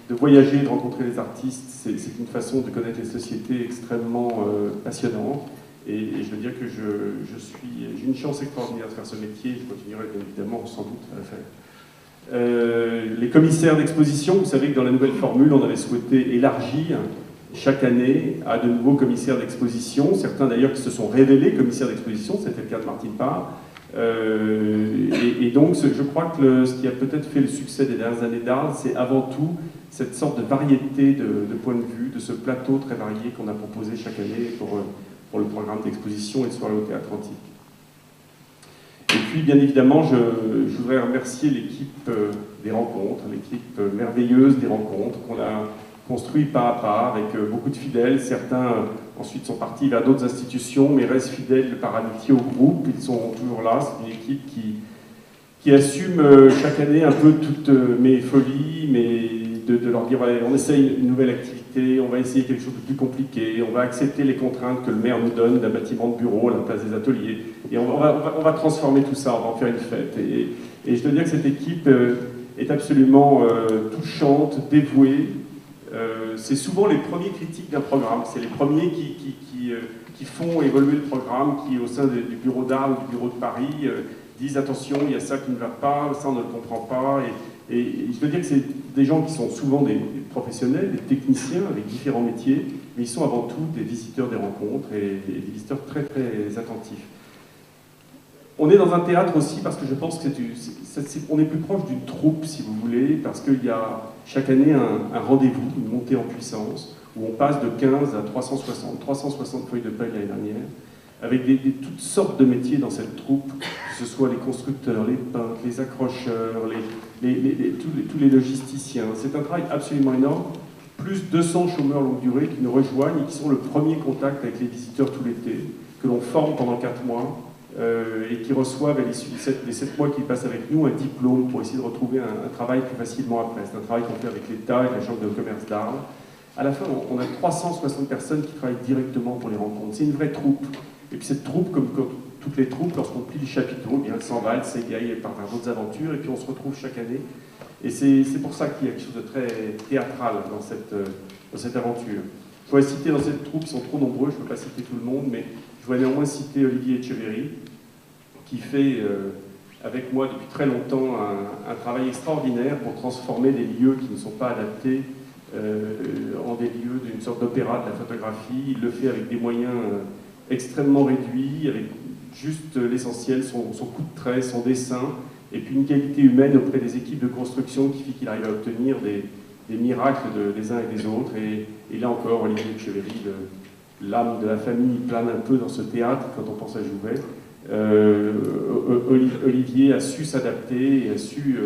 de voyager, de rencontrer les artistes, c'est une façon de connaître les sociétés extrêmement passionnante. Et je veux dire que j'ai une chance extraordinaire de faire ce métier, je continuerai bien évidemment sans doute à le faire. Les commissaires d'exposition, vous savez que dans la nouvelle formule, on avait souhaité élargir chaque année à de nouveaux commissaires d'exposition, certains d'ailleurs qui se sont révélés commissaires d'exposition, c'était le cas de Martine Parr. Et donc je crois que ce qui a peut-être fait le succès des dernières années d'Arles, c'est avant tout cette sorte de variété de points de vue, de ce plateau très varié qu'on a proposé chaque année pour le programme d'exposition et de soirée au Théâtre Antique. Et puis, bien évidemment, je voudrais remercier l'équipe des rencontres, l'équipe merveilleuse des rencontres qu'on a construit pas à pas avec beaucoup de fidèles. Certains ensuite sont partis vers d'autres institutions, mais restent fidèles par amitié au groupe. Ils sont toujours là. C'est une équipe qui assume chaque année un peu toutes mes folies, mais de leur dire ouais, on essaye une nouvelle activité, on va essayer quelque chose de plus compliqué, on va accepter les contraintes que le maire nous donne d'un bâtiment de bureau à la place des ateliers, et on va transformer tout ça, on va en faire une fête. Et je dois dire que cette équipe est absolument touchante, dévouée. C'est souvent les premiers critiques d'un programme, c'est les premiers qui font évoluer le programme, qui au sein du bureau d'Arles, du bureau de Paris, disent attention, il y a ça qui ne va pas, ça on ne le comprend pas. Et je veux dire que c'est des gens qui sont souvent des professionnels, des techniciens avec différents métiers, mais ils sont avant tout des visiteurs des rencontres et des visiteurs très très attentifs. On est dans un théâtre aussi parce que je pense qu'on est plus proche d'une troupe, si vous voulez, parce qu'il y a chaque année un rendez-vous, une montée en puissance, où on passe de 15 à 360 feuilles de paille l'année dernière, avec toutes sortes de métiers dans cette troupe, que ce soit les constructeurs, les peintres, les accrocheurs, tous les logisticiens. C'est un travail absolument énorme, plus 200 chômeurs longue durée qui nous rejoignent et qui sont le premier contact avec les visiteurs tout l'été, que l'on forme pendant 4 mois, et qui reçoivent à l'issue des 7 mois qu'ils passent avec nous un diplôme pour essayer de retrouver un travail plus facilement après. C'est un travail qu'on fait avec l'État, avec la Chambre de commerce d'Arles. À la fin, on a 360 personnes qui travaillent directement pour les rencontres. C'est une vraie troupe. Et puis cette troupe, comme toutes les troupes, lorsqu'on plie le chapiteau, eh bien, elle s'en va, elle s'égaye, elle part vers d'autres aventures, et puis on se retrouve chaque année. Et c'est pour ça qu'il y a quelque chose de très théâtral dans cette aventure. Je voudrais citer dans cette troupe, ils sont trop nombreux, je ne peux pas citer tout le monde, mais je voudrais néanmoins citer Olivier Echeverry, qui fait avec moi depuis très longtemps un travail extraordinaire pour transformer des lieux qui ne sont pas adaptés en des lieux d'une sorte d'opéra de la photographie. Il le fait avec des moyens extrêmement réduit, avec juste l'essentiel, son coup de trait, son dessin, et puis une qualité humaine auprès des équipes de construction qui fait qu'il arrive à obtenir des miracles des uns et des autres. Et là encore, Olivier Echeverry, l'âme de la famille plane un peu dans ce théâtre quand on pense à Jouvet. Olivier a su s'adapter et a su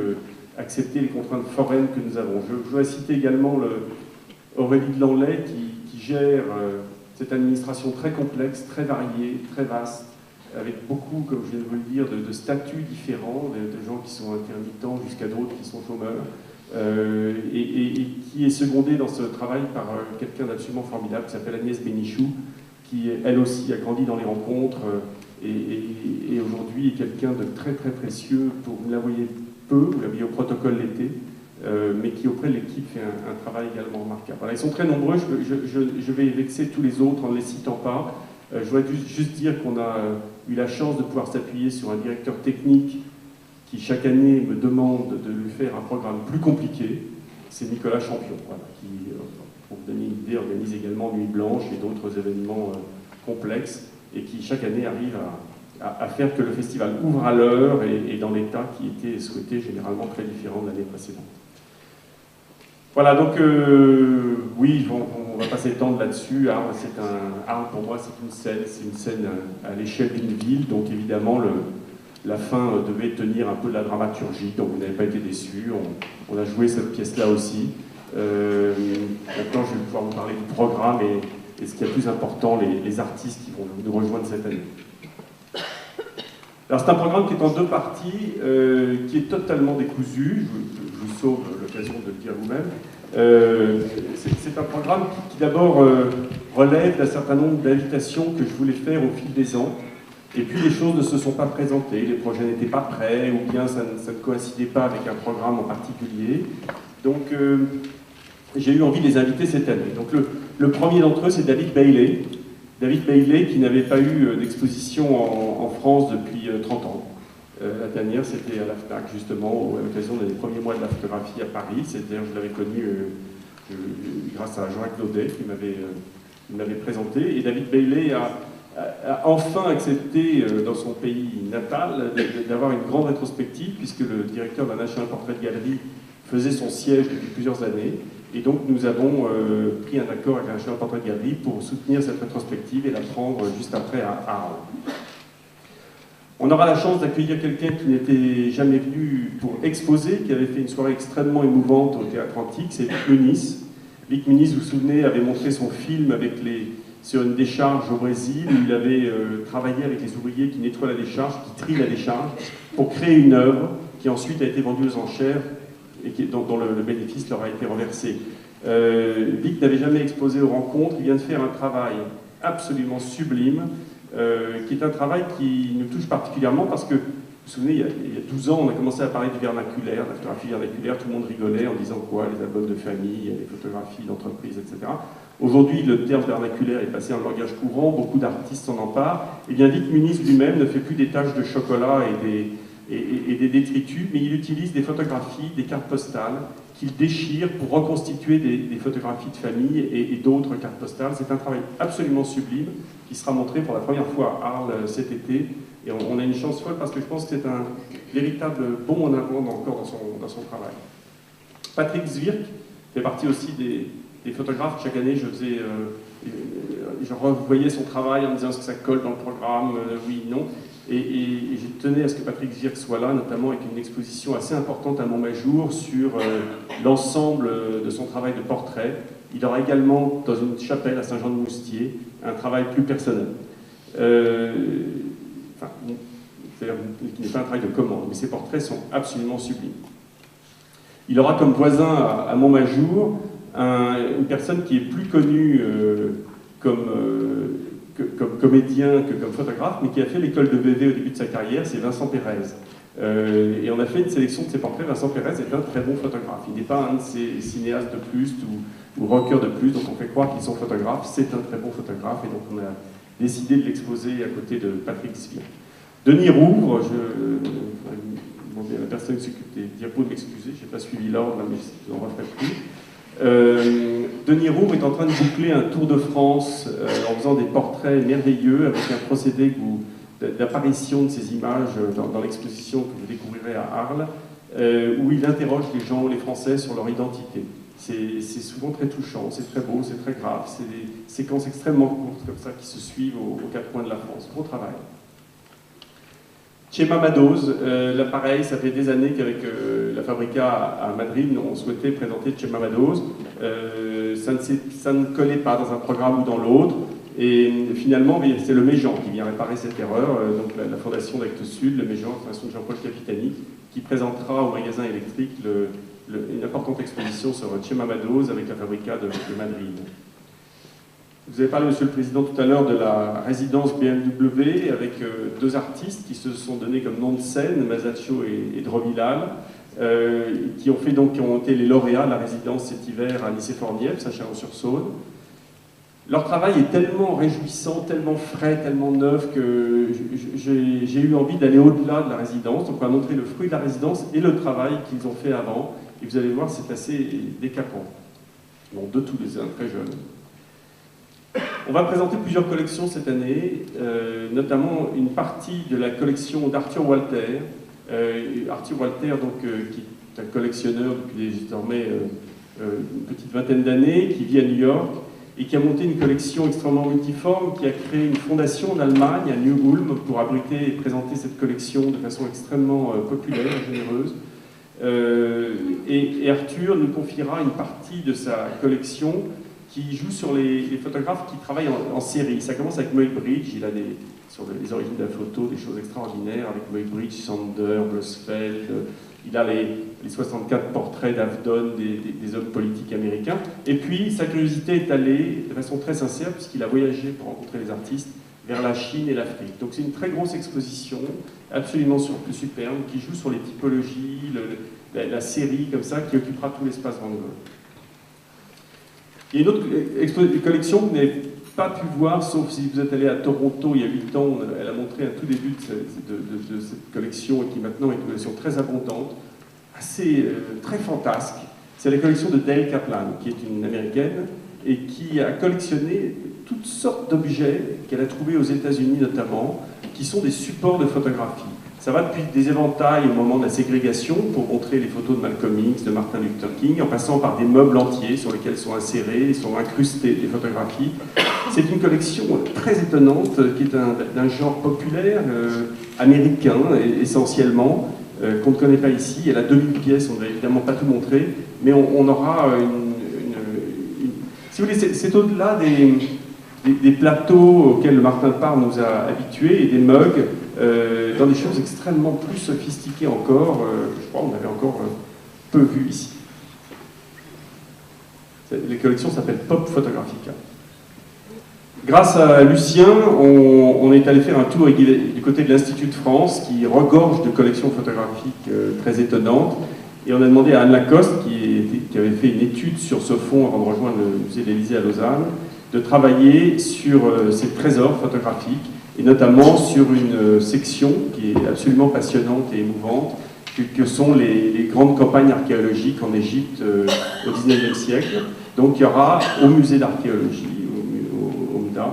accepter les contraintes foraines que nous avons. Je voudrais citer également Aurélie de Lanlay qui gère cette administration très complexe, très variée, très vaste, avec beaucoup, comme je viens de vous le dire, de statuts différents, de gens qui sont intermittents jusqu'à d'autres qui sont chômeurs, et qui est secondée dans ce travail par quelqu'un d'absolument formidable qui s'appelle Agnès Bénichou, qui elle aussi a grandi dans les rencontres et aujourd'hui est quelqu'un de très très précieux. Vous la voyez peu, vous la voyez au protocole l'été, mais qui auprès de l'équipe fait un travail également remarquable. Voilà, ils sont très nombreux, je vais vexer tous les autres en ne les citant pas. Je voudrais juste dire qu'on a eu la chance de pouvoir s'appuyer sur un directeur technique qui chaque année me demande de lui faire un programme plus compliqué. C'est Nicolas Champion, voilà, qui, pour vous donner une idée, organise également Nuit Blanche et d'autres événements complexes, et qui chaque année arrive à faire que le festival ouvre à l'heure et dans l'état qui était souhaité, généralement très différent de l'année précédente. Voilà, donc oui, on va pas s'étendre là-dessus. Arles, pour moi, c'est une scène à l'échelle d'une ville, donc évidemment la fin devait tenir un peu de la dramaturgie, donc vous n'avez pas été déçus. On a joué cette pièce-là aussi. Maintenant, je vais pouvoir vous parler du programme et ce qui est le plus important, les artistes qui vont nous rejoindre cette année. Alors c'est un programme qui est en 2 parties, qui est totalement décousu, je vous sauve l'occasion de le dire vous-même. C'est un programme qui d'abord relève d'un certain nombre d'invitations que je voulais faire au fil des ans, et puis les choses ne se sont pas présentées, les projets n'étaient pas prêts, ou bien ça ne coïncidait pas avec un programme en particulier. Donc j'ai eu envie de les inviter cette année. Donc le premier d'entre eux, c'est David Bailey. David Bailey, qui n'avait pas eu d'exposition en France depuis 30 ans. La dernière, c'était à la FNAC, justement, à l'occasion des premiers mois de la photographie à Paris. C'est-à-dire, je l'avais connu grâce à Jean-Jacques Naudet, qui m'avait présenté. Et David Bailey a enfin accepté, dans son pays natal, d'avoir une grande rétrospective, puisque le directeur de la National Portrait Gallery faisait son siège depuis plusieurs années. Et donc nous avons pris un accord avec la National Portrait Gallery pour soutenir cette rétrospective et la prendre juste après à Arles. On aura la chance d'accueillir quelqu'un qui n'était jamais venu pour exposer, qui avait fait une soirée extrêmement émouvante au Théâtre Antique, c'est Vic Muniz. Vic Muniz, vous vous souvenez, avait montré son film sur une décharge au Brésil, où il avait travaillé avec les ouvriers qui nettoient la décharge, qui trient la décharge, pour créer une œuvre qui ensuite a été vendue aux enchères et dont le bénéfice leur a été reversé. Vic n'avait jamais exposé aux rencontres, il vient de faire un travail absolument sublime, qui est un travail qui nous touche particulièrement parce que, vous vous souvenez, il y a 12 ans, on a commencé à parler du vernaculaire, la photographie vernaculaire, tout le monde rigolait en disant quoi, les albums de famille, les photographies d'entreprise, etc. Aujourd'hui, le terme vernaculaire est passé en langage courant, beaucoup d'artistes s'en emparent, et bien Vic Muniz lui-même ne fait plus des taches de chocolat et des détritus, mais il utilise des photographies, des cartes postales, qu'il déchire pour reconstituer des photographies de famille et d'autres cartes postales. C'est un travail absolument sublime qui sera montré pour la première fois à Arles cet été. Et on a une chance folle parce que je pense que c'est un véritable bond en avant encore dans son travail. Patrick Zwirk fait partie aussi des photographes. Chaque année, je revoyais son travail en me disant est-ce que ça colle dans le programme, oui, non. Et je tenais à ce que Patrick Zwirk soit là, notamment avec une exposition assez importante à Montmajour sur l'ensemble de son travail de portrait. Il aura également, dans une chapelle à Saint-Jean-de-Moustier, un travail plus personnel. C'est-à-dire qui n'est pas un travail de commande, mais ses portraits sont absolument sublimes. Il aura comme voisin à Montmajour une personne qui est plus connue comme comédien que comme photographe, mais qui a fait l'école de VV au début de sa carrière, c'est Vincent Pérez. Et on a fait une sélection de ses portraits. Vincent Pérez est un très bon photographe. Il n'est pas un de ces cinéastes de plus ou rockers de plus, donc on fait croire qu'ils sont photographes. C'est un très bon photographe, et donc on a décidé de l'exposer à côté de Patrick Zwirk. Denis Rouvre, je demandais à la personne qui s'occupe des diapos de m'excuser, je n'ai pas suivi l'ordre, mais je n'en referai plus. Denis Rouvre est en train de boucler un tour de France en faisant des portraits merveilleux avec un procédé d'apparition de ces images dans l'exposition que vous découvrirez à Arles, où il interroge les gens, les Français, sur leur identité. C'est souvent très touchant, c'est très beau, c'est très grave, c'est des séquences extrêmement courtes comme ça qui se suivent aux 4 coins de la France. Beau travail. Chema Madoz, là pareil, ça fait des années qu'avec la Fabrica à Madrid, on souhaitait présenter Chema Madoz. Ça ne collait pas dans un programme ou dans l'autre. Et finalement, c'est le Méjean qui vient réparer cette erreur. Donc la Fondation d'Actes Sud, le Méjean, la Fondation de Jean-Paul Capitani, qui présentera au magasin électrique une importante exposition sur Chema Madoz avec la Fabrica de Madrid. Vous avez parlé, Monsieur le Président, tout à l'heure de la résidence BMW avec 2 artistes qui se sont donnés comme nom de scène, Masaccio et Drobilal, qui ont été les lauréats de la résidence cet hiver à Nicéphore-Niepce, à Chalon-sur-Saône. Leur travail est tellement réjouissant, tellement frais, tellement neuf que j'ai eu envie d'aller au-delà de la résidence. Donc on va montrer le fruit de la résidence et le travail qu'ils ont fait avant. Et vous allez voir, c'est assez décapant. Bon, de tous les uns, très jeunes. On va présenter plusieurs collections cette année, notamment une partie de la collection d'Arthur Walter. Arthur Walter, qui est un collectionneur depuis désormais une petite vingtaine d'années, qui vit à New York et qui a monté une collection extrêmement multiforme, qui a créé une fondation en Allemagne, à New Ulm, pour abriter et présenter cette collection de façon extrêmement populaire et généreuse. Et Arthur nous confiera une partie de sa collection qui joue sur les photographes qui travaillent en série. Ça commence avec Muybridge, il a sur les origines de la photo, des choses extraordinaires, avec Muybridge, Sander, Blossfeld. Il a les 64 portraits d'Avedon, des hommes politiques américains. Et puis, sa curiosité est allée de façon très sincère, puisqu'il a voyagé pour rencontrer les artistes, vers la Chine et l'Afrique. Donc c'est une très grosse exposition, absolument superbe, qui joue sur les typologies, la série comme ça, qui occupera tout l'espace Van Gogh. Il y a une autre collection que vous n'avez pas pu voir, sauf si vous êtes allé à Toronto il y a 8 ans. Elle a montré un tout début de cette collection, et qui maintenant est une collection très abondante, très fantasque. C'est la collection de Dale Kaplan, qui est une américaine, et qui a collectionné toutes sortes d'objets qu'elle a trouvés aux États-Unis notamment, qui sont des supports de photographie. Ça va depuis des éventails au moment de la ségrégation, pour montrer les photos de Malcolm X, de Martin Luther King, en passant par des meubles entiers sur lesquels sont insérés, sont incrustés des photographies. C'est une collection très étonnante, qui est d'un genre populaire, américain essentiellement, qu'on ne connaît pas ici. Elle a 2000 pièces, on ne va évidemment pas tout montrer, mais on aura si vous voulez, c'est au-delà des plateaux auxquels Martin Parr nous a habitués, et des mugs, dans des choses extrêmement plus sophistiquées encore. Je crois qu'on avait encore peu vu ici. Les collections s'appellent Pop Photographica. Grâce à Lucien, on est allé faire un tour du côté de l'Institut de France, qui regorge de collections photographiques très étonnantes. Et on a demandé à Anne Lacoste, qui avait fait une étude sur ce fonds avant de rejoindre le musée de l'Élysée à Lausanne, de travailler sur ces trésors photographiques, et notamment sur une section qui est absolument passionnante et émouvante, que sont les grandes campagnes archéologiques en Égypte au XIXe siècle. Donc il y aura au musée d'archéologie, au MUDA,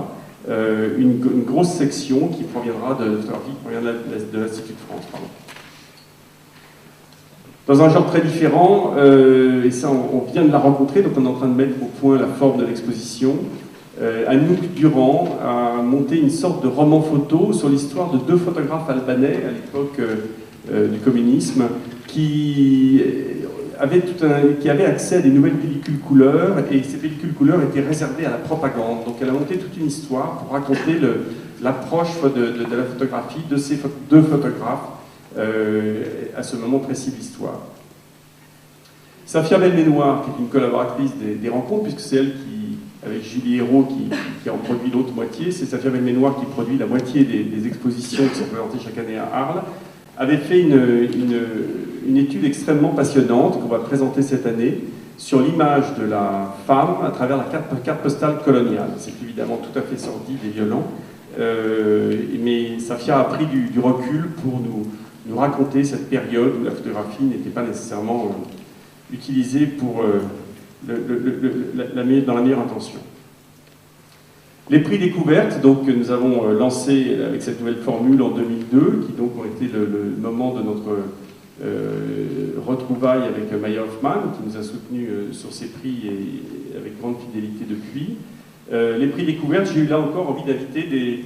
une grosse section qui proviendra de photographie, qui provient de l'Institut de France. Pardon. Dans un genre très différent, et ça on vient de la rencontrer, donc on est en train de mettre au point la forme de l'exposition. Anouk Durand a monté une sorte de roman photo sur l'histoire de 2 photographes albanais à l'époque du communisme qui avaient accès à des nouvelles pellicules couleurs, et ces pellicules couleurs étaient réservées à la propagande. Donc elle a monté toute une histoire pour raconter l'approche de la photographie de ces 2 photographes à ce moment précis de l'histoire. Safia Belménoir, qui est une collaboratrice des rencontres, puisque c'est elle qui, avec Julie Hérault, qui en produit l'autre moitié, c'est Safia Belménoir qui produit la moitié des expositions qui sont présentées chaque année à Arles, avait fait une étude extrêmement passionnante qu'on va présenter cette année sur l'image de la femme à travers la carte postale coloniale. C'est évidemment tout à fait sordide et violent, mais Safia a pris du recul pour nous raconter cette période où la photographie n'était pas nécessairement utilisée pour dans la meilleure intention. Les prix découvertes, donc, que nous avons lancés avec cette nouvelle formule en 2002, qui donc ont été le moment de notre retrouvaille avec Maya Hoffman, qui nous a soutenus sur ces prix et avec grande fidélité depuis. Les prix découvertes, j'ai eu là encore envie d'inviter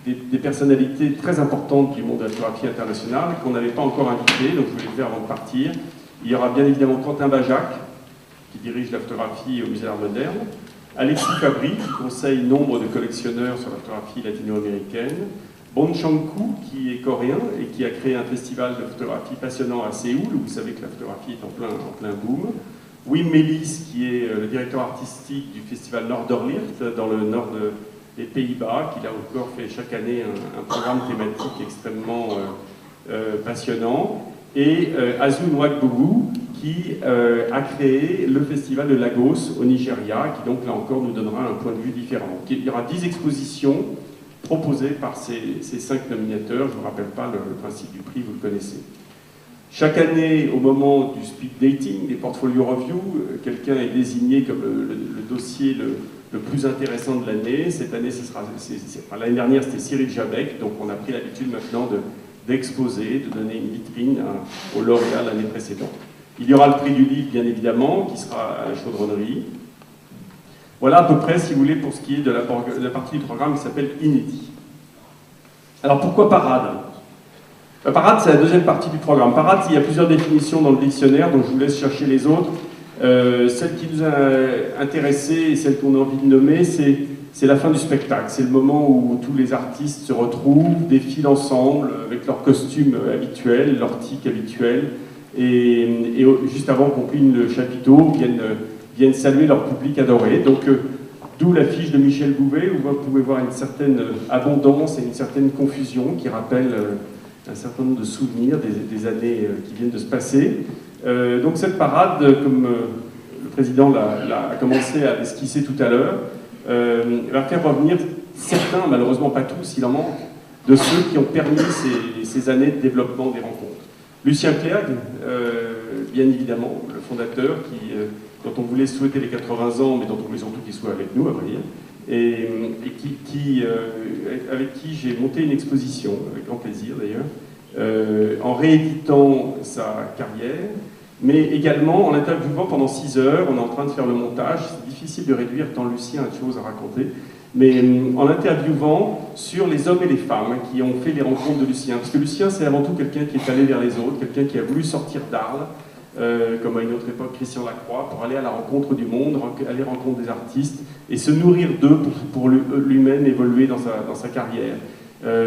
des personnalités très importantes du monde de la photographie internationale qu'on n'avait pas encore invitées, donc je voulais le faire avant de partir. Il y aura bien évidemment Quentin Bajac, qui dirige la photographie au Musée d'Art moderne, Alexis Fabry, qui conseille nombre de collectionneurs sur la photographie latino-américaine, Bon Chang-Koo, qui est coréen et qui a créé un festival de photographie passionnant à Séoul, où vous savez que la photographie est en plein boom, Wim Melis, qui est le directeur artistique du festival Noorderlicht, dans le nord des Pays-Bas, qui a encore fait chaque année un programme thématique extrêmement passionnant, et Azu Nwagbogu, qui a créé le festival de Lagos au Nigeria, qui donc là encore nous donnera un point de vue différent. Donc, il y aura 10 expositions proposées par ces 5 nominateurs. Je ne vous rappelle pas le principe du prix, vous le connaissez. Chaque année, au moment du speed dating, des portfolio review, quelqu'un est désigné comme le dossier le plus intéressant de l'année. Cette année, l'année dernière, c'était Cyril Jabek, donc on a pris l'habitude maintenant d'exposer, de donner une vitrine au lauréat l'année précédente. Il y aura le prix du livre, bien évidemment, qui sera à la chaudronnerie. Voilà à peu près, si vous voulez, pour ce qui est de la partie du programme qui s'appelle Inédit. Alors pourquoi parade? Parade, c'est la deuxième partie du programme. Parade, il y a plusieurs définitions dans le dictionnaire, donc je vous laisse chercher les autres. Celle qui nous a intéressés et celle qu'on a envie de nommer, c'est c'est la fin du spectacle, c'est le moment où tous les artistes se retrouvent, défilent ensemble avec leurs costumes habituels, leurs tics habituels, et juste avant qu'on cligne le chapiteau, viennent saluer leur public adoré. Donc, d'où l'affiche de Michel Bouvet, où vous pouvez voir une certaine abondance et une certaine confusion qui rappelle un certain nombre de souvenirs des années qui viennent de se passer. Donc cette parade, comme le président a commencé à esquisser tout à l'heure, va faire revenir certains, malheureusement pas tous, il en manque, de ceux qui ont permis ces années de développement des rencontres. Lucien Clerc, bien évidemment, le fondateur, dont on voulait souhaiter les 80 ans, mais dont on voulait surtout qu'il soit avec nous, à vrai dire, et avec qui j'ai monté une exposition, avec grand plaisir d'ailleurs, en rééditant sa carrière, mais également en l'interviewant pendant 6 heures. On est en train de faire le montage, c'est difficile de réduire tant Lucien a de choses à raconter, mais en l'interviewant sur les hommes et les femmes qui ont fait les rencontres de Lucien. Parce que Lucien, c'est avant tout quelqu'un qui est allé vers les autres, quelqu'un qui a voulu sortir d'Arles, comme à une autre époque Christian Lacroix, pour aller à la rencontre du monde, aller rencontrer des artistes et se nourrir d'eux pour lui-même évoluer dans sa carrière.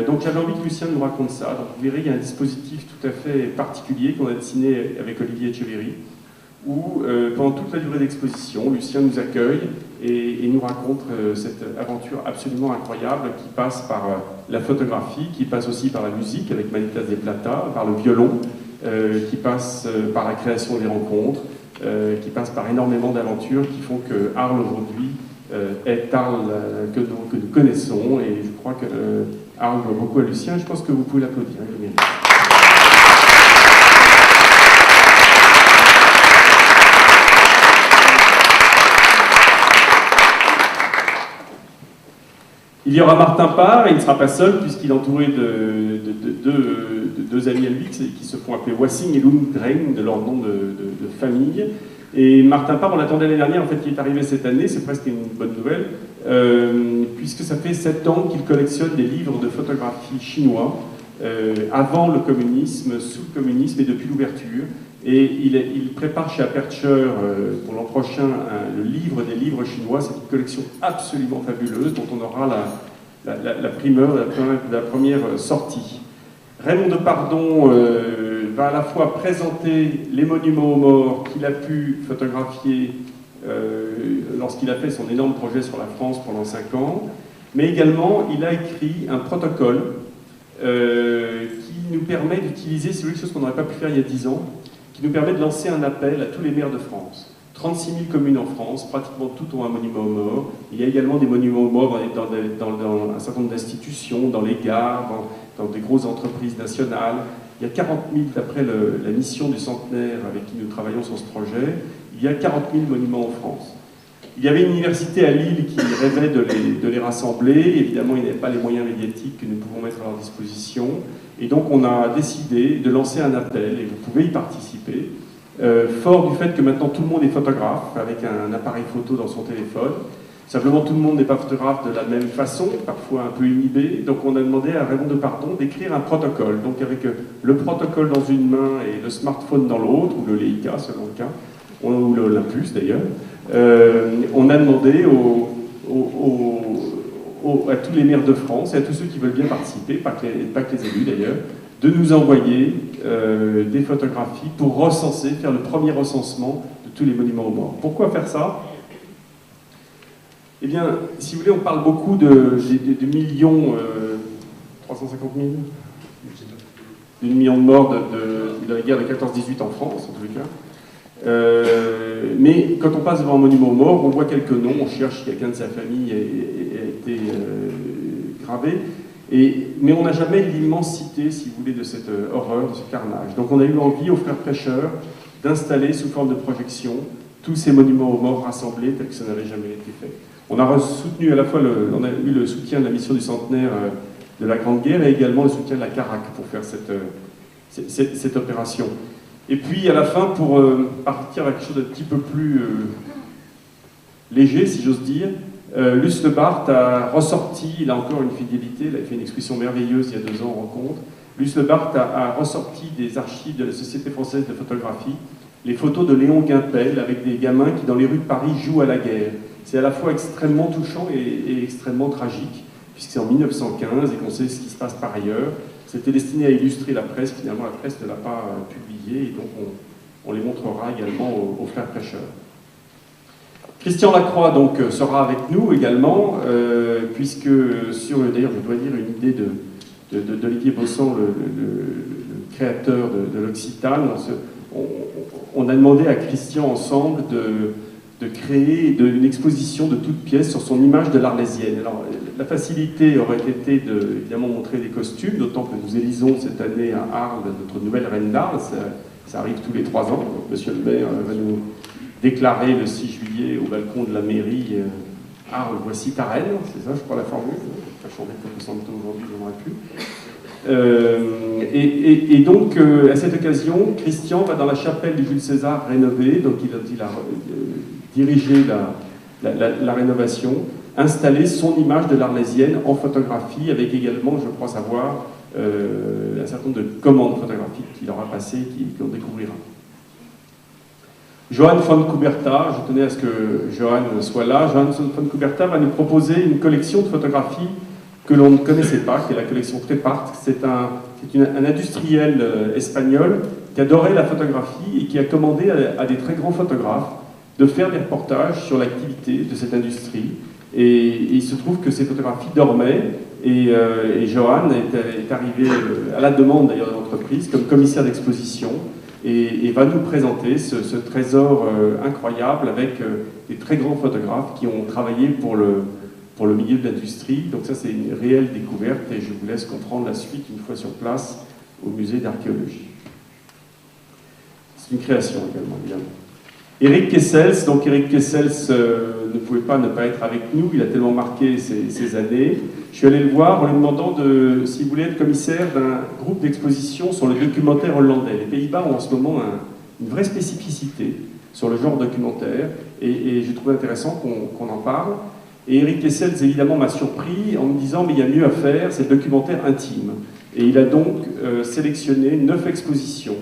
Donc j'avais envie que Lucien nous raconte ça. Donc vous verrez, il y a un dispositif tout à fait particulier qu'on a dessiné avec Olivier Echeverry, où pendant toute la durée d'exposition, Lucien nous accueille et nous raconte cette aventure absolument incroyable qui passe par la photographie, qui passe aussi par la musique avec Manitas de Plata, par le violon, qui passe par la création des rencontres, qui passe par énormément d'aventures qui font que Arles aujourd'hui est Arles que nous connaissons, et je crois que Arles doit beaucoup à Lucien. Je pense que vous pouvez l'applaudir. Il y aura Martin Parr, et il ne sera pas seul puisqu'il est entouré de deux amis à lui qui se font appeler Wassing et Lundgren de leur nom de famille. Et Martin Parr, on l'attendait l'année dernière, en fait, qui est arrivé cette année, c'est presque une bonne nouvelle, puisque ça fait 7 ans qu'il collectionne des livres de photographie chinois, avant le communisme, sous le communisme et depuis l'ouverture. Et il prépare chez Aperture pour l'an prochain le livre des livres chinois. C'est une collection absolument fabuleuse dont on aura la primeur, la première sortie. Raymond Depardon va à la fois présenter les monuments aux morts qu'il a pu photographier lorsqu'il a fait son énorme projet sur la France pendant 5 ans, mais également il a écrit un protocole qui nous permet d'utiliser, c'est quelque chose qu'on n'aurait pas pu faire il y a 10 ans, qui nous permet de lancer un appel à tous les maires de France. 36 000 communes en France, pratiquement toutes ont un monument aux morts. Il y a également des monuments aux morts dans un certain nombre d'institutions, dans les gares, dans des grosses entreprises nationales. Il y a 40 000, d'après la mission du centenaire avec qui nous travaillons sur ce projet, il y a 40 000 monuments en France. Il y avait une université à Lille qui rêvait de les rassembler. Évidemment, il n'y avait pas les moyens médiatiques que nous pouvons mettre à leur disposition. Et donc, on a décidé de lancer un appel, et vous pouvez y participer, fort du fait que maintenant tout le monde est photographe, avec un appareil photo dans son téléphone. Simplement, tout le monde n'est pas photographe de la même façon, parfois un peu inhibé. Donc, on a demandé à Raymond Depardon d'écrire un protocole. Donc, avec le protocole dans une main et le smartphone dans l'autre, ou le Leica, selon le cas, ou l'Olympus d'ailleurs, on a demandé à tous les maires de France et à tous ceux qui veulent bien participer, pas que les élus d'ailleurs, de nous envoyer des photographies pour recenser, faire le premier recensement de tous les monuments aux morts. Pourquoi faire ça? Eh bien, si vous voulez, on parle beaucoup de millions, 350 000, d'une million de morts de la guerre de 14-18 en France, en tous les cas. Mais quand on passe devant un monument aux morts, on voit quelques noms, on cherche quelqu'un de sa famille a été gravé, mais on n'a jamais l'immensité, si vous voulez, de cette horreur, de ce carnage. Donc on a eu envie, aux frères prêcheurs, d'installer sous forme de projection tous ces monuments aux morts rassemblés tels que ça n'avait jamais été fait. On a soutenu à la fois on a eu le soutien de la mission du centenaire de la Grande Guerre et également le soutien de la CARAC pour faire cette opération. Et puis à la fin, pour partir avec quelque chose d'un petit peu plus léger, si j'ose dire, Luce Le Barthes a ressorti, il a encore une fidélité, il a fait une exposition merveilleuse il y a 2 ans en rencontre. Luce Le Barthes a ressorti des archives de la Société française de photographie les photos de Léon Guimpel avec des gamins qui, dans les rues de Paris, jouent à la guerre. C'est à la fois extrêmement touchant et extrêmement tragique, puisque c'est en 1915 et qu'on sait ce qui se passe par ailleurs. C'était destiné à illustrer la presse, finalement la presse ne l'a pas publié, et donc on les montrera également aux frères prêcheurs. Christian Lacroix donc, sera avec nous également, puisque d'ailleurs je dois dire une idée d'Olivier Bossan, le créateur de l'Occitane, on a demandé à Christian ensemble de créer une exposition de toutes pièces sur son image de l'Arlésienne. Alors, la facilité aurait été de, évidemment, montrer des costumes, d'autant que nous élisons cette année à Arles notre nouvelle reine d'Arles. Ça arrive tous les 3 ans. Donc, monsieur le maire va nous déclarer le 6 juillet au balcon de la mairie Arles, voici ta reine. C'est ça, je crois, la formule. Ça a changé comme Santo aujourd'hui, je n'en aurais plus. Et donc, à cette occasion, Christian va dans la chapelle du Jules César rénovée, donc il a dirigé la rénovation, installer son image de l'Arlésienne en photographie, avec également, je crois savoir, un certain nombre de commandes photographiques qu'il aura passées et qu'on découvrira. Johan von Couberta, je tenais à ce que Johan soit là. Johan von Couberta va nous proposer une collection de photographies que l'on ne connaissait pas, qui est la collection Trepart. C'est un industriel espagnol qui adorait la photographie et qui a commandé à des très grands photographes de faire des reportages sur l'activité de cette industrie. Et il se trouve que ces photographies dormaient et Johan est arrivé à la demande d'ailleurs de l'entreprise comme commissaire d'exposition et va nous présenter ce trésor incroyable avec des très grands photographes qui ont travaillé pour le milieu de l'industrie. Donc ça, c'est une réelle découverte et je vous laisse comprendre la suite une fois sur place au musée d'archéologie. C'est une création également, évidemment. Eric Kessels, donc Eric Kessels ne pouvait pas ne pas être avec nous, il a tellement marqué ces années. Je suis allé le voir en lui demandant s'il voulait être commissaire d'un groupe d'exposition sur le documentaire hollandais. Les Pays-Bas ont en ce moment une vraie spécificité sur le genre documentaire et j'ai trouvé intéressant qu'on en parle. Et Eric Kessels, évidemment, m'a surpris en me disant « mais il y a mieux à faire, c'est le documentaire intime ». Et il a donc sélectionné 9 expositions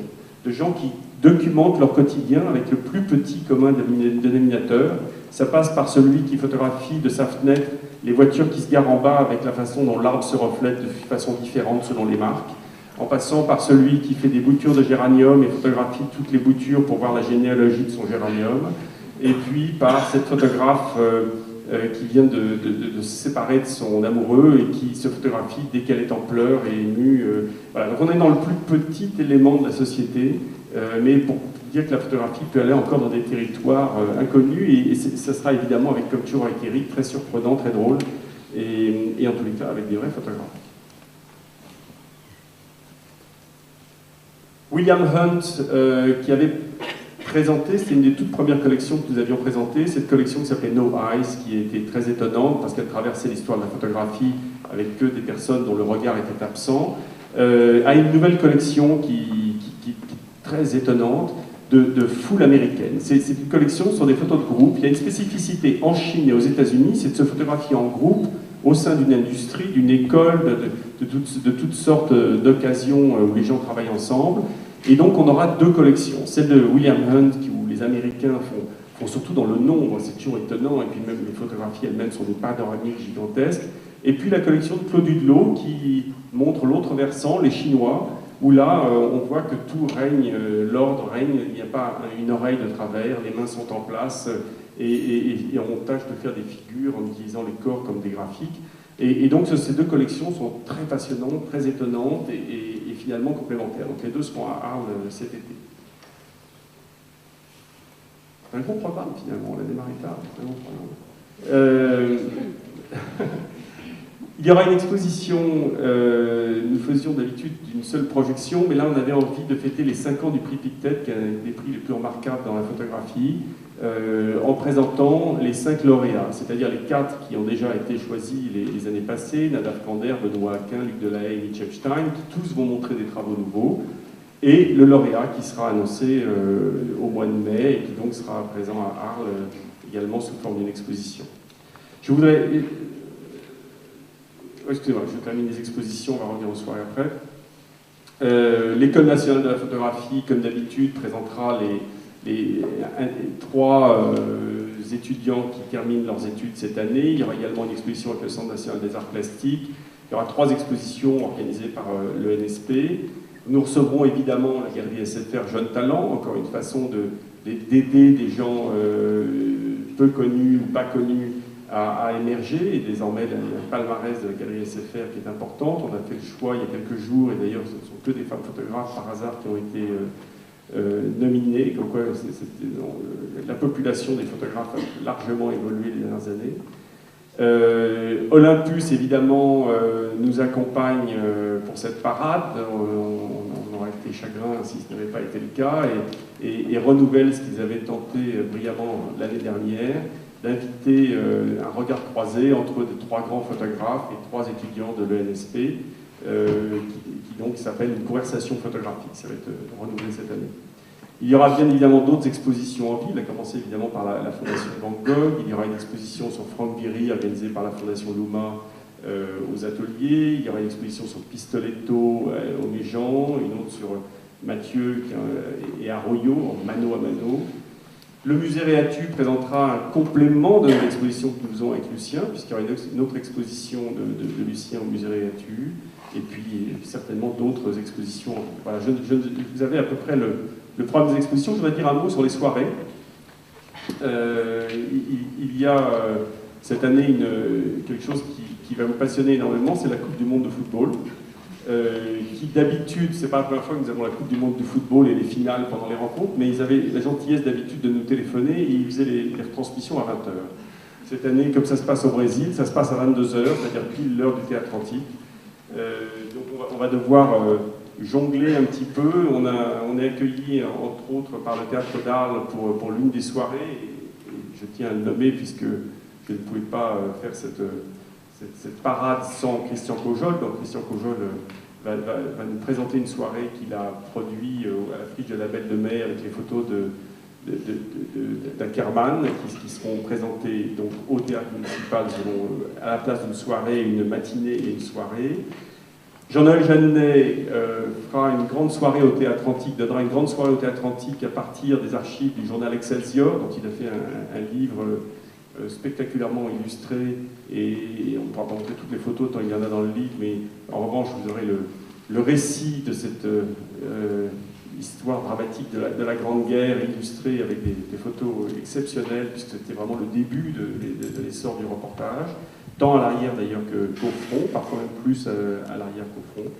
de gens qui documentent leur quotidien avec le plus petit commun dénominateur. Ça passe par celui qui photographie de sa fenêtre les voitures qui se garent en bas avec la façon dont l'arbre se reflète de façon différente selon les marques, en passant par celui qui fait des boutures de géranium et photographie toutes les boutures pour voir la généalogie de son géranium, et puis par cette photographe qui vient de se séparer de son amoureux et qui se photographie dès qu'elle est en pleurs et émue. Voilà. Donc on est dans le plus petit élément de la société, mais pour dire que la photographie peut aller encore dans des territoires inconnus, et ça sera évidemment, comme toujours avec Eric, très surprenant, très drôle, et en tous les cas avec des vrais photographes. William Hunt, qui avait présenté, c'était une des toutes premières collections que nous avions présentées, cette collection qui s'appelait No Eyes, qui était très étonnante parce qu'elle traversait l'histoire de la photographie avec que des personnes dont le regard était absent, à une nouvelle collection qui est très étonnante, de foules américaines. C'est une collection sur des photos de groupe. Il y a une spécificité en Chine et aux États-Unis, c'est de se photographier en groupe au sein d'une industrie, d'une école, de toutes sortes d'occasions où les gens travaillent ensemble. Et donc on aura 2 collections. Celle de William Hunt, où les Américains font surtout dans le nombre, c'est toujours étonnant, et puis même les photographies elles-mêmes sont des panoramiques gigantesques. Et puis la collection de Claude Hudelot, qui montre l'autre versant, les Chinois, où là, on voit que tout règne, l'ordre règne, il n'y a pas une oreille de travers, les mains sont en place, et on tâche de faire des figures en utilisant les corps comme des graphiques. Et donc ces 2 collections sont très passionnantes, très étonnantes, et finalement complémentaires. Donc les 2 seront à Arles cet été. C'est un gros programme finalement, on a démarré tard, c'est un gros programme. Il y aura une exposition, nous faisions d'habitude d'une seule projection, mais là on avait envie de fêter les 5 ans du prix Pictet, qui est un des prix les plus remarquables dans la photographie, en présentant les 5 lauréats, c'est-à-dire les 4 qui ont déjà été choisis les années passées, Nadav Kander, Benoît Aquin, Luc Delahaye et Mitch Epstein, qui tous vont montrer des travaux nouveaux, et le lauréat qui sera annoncé au mois de mai, et qui donc sera présent à Arles également sous forme d'une exposition. Je voudrais... Excusez-moi, je termine les expositions, on va revenir aux soirées après. L'École nationale de la photographie, comme d'habitude, présentera 3 étudiants qui terminent leurs études cette année. Il y aura également une exposition avec le Centre national des arts plastiques. Il y aura 3 expositions organisées par le NSP. Nous recevrons évidemment la galerie SFR Jeunes Talents, encore une façon d'aider des gens peu connus ou pas connus à émerger. Et désormais, il y a un palmarès de la galerie SFR qui est importante. On a fait le choix il y a quelques jours, et d'ailleurs ce ne sont que des femmes photographes par hasard qui ont été nominées, comme quoi la population des photographes a largement évolué les dernières années. Olympus, évidemment, nous accompagne pour cette parade. On aurait été chagrin si ce n'avait pas été le cas, et renouvelle ce qu'ils avaient tenté brillamment l'année dernière, d'inviter un regard croisé entre 3 grands photographes et 3 étudiants de l'ENSP, qui donc s'appelle une conversation photographique. Ça va être renouvelé cette année. Il y aura bien évidemment d'autres expositions en ville, à commencer évidemment par la Fondation Van Gogh. Il y aura une exposition sur Franck Viry organisée par la Fondation Luma aux ateliers. Il y aura une exposition sur Pistoletto au Méjean, une autre sur Mathieu et Arroyo, en mano à mano. Le musée Réatu présentera un complément de l'exposition que nous faisons avec Lucien, puisqu'il y aura une autre exposition de Lucien au musée Réatu, et puis certainement d'autres expositions. Voilà, vous avez à peu près le programme des expositions. Je voudrais dire un mot sur les soirées. Il y a cette année quelque chose qui va vous passionner énormément, c'est la Coupe du Monde de football. Qui d'habitude, c'est pas la première fois que nous avons la Coupe du Monde de football et les finales pendant les rencontres, mais ils avaient la gentillesse d'habitude de nous téléphoner et ils faisaient les retransmissions à 20h. Cette année, comme ça se passe au Brésil, ça se passe à 22h, c'est-à-dire pile l'heure du théâtre antique. Donc on va devoir jongler un petit peu. On est accueilli entre autres par le Théâtre d'Arles pour l'une des soirées, et je tiens à le nommer puisque je ne pouvais pas faire cette parade sans Christian Cojol. Donc Christian Cojol va nous présenter une soirée qu'il a produite à la Friche de la Belle de Mai avec les photos d'Ackermann qui seront présentées donc, au théâtre municipal à la place d'une soirée, une matinée et une soirée. Jean-Noël Jeannet fera une grande soirée au Théâtre Antique, donnera une grande soirée au Théâtre Antique à partir des archives du journal Excelsior, dont il a fait un livre spectaculairement illustré, et on ne pourra pas montrer toutes les photos tant il y en a dans le livre, mais en revanche vous aurez le récit de cette histoire dramatique de la Grande Guerre, illustrée avec des photos exceptionnelles, puisque c'était vraiment le début de l'essor du reportage, tant à l'arrière d'ailleurs qu'au front, parfois même plus à l'arrière qu'au front.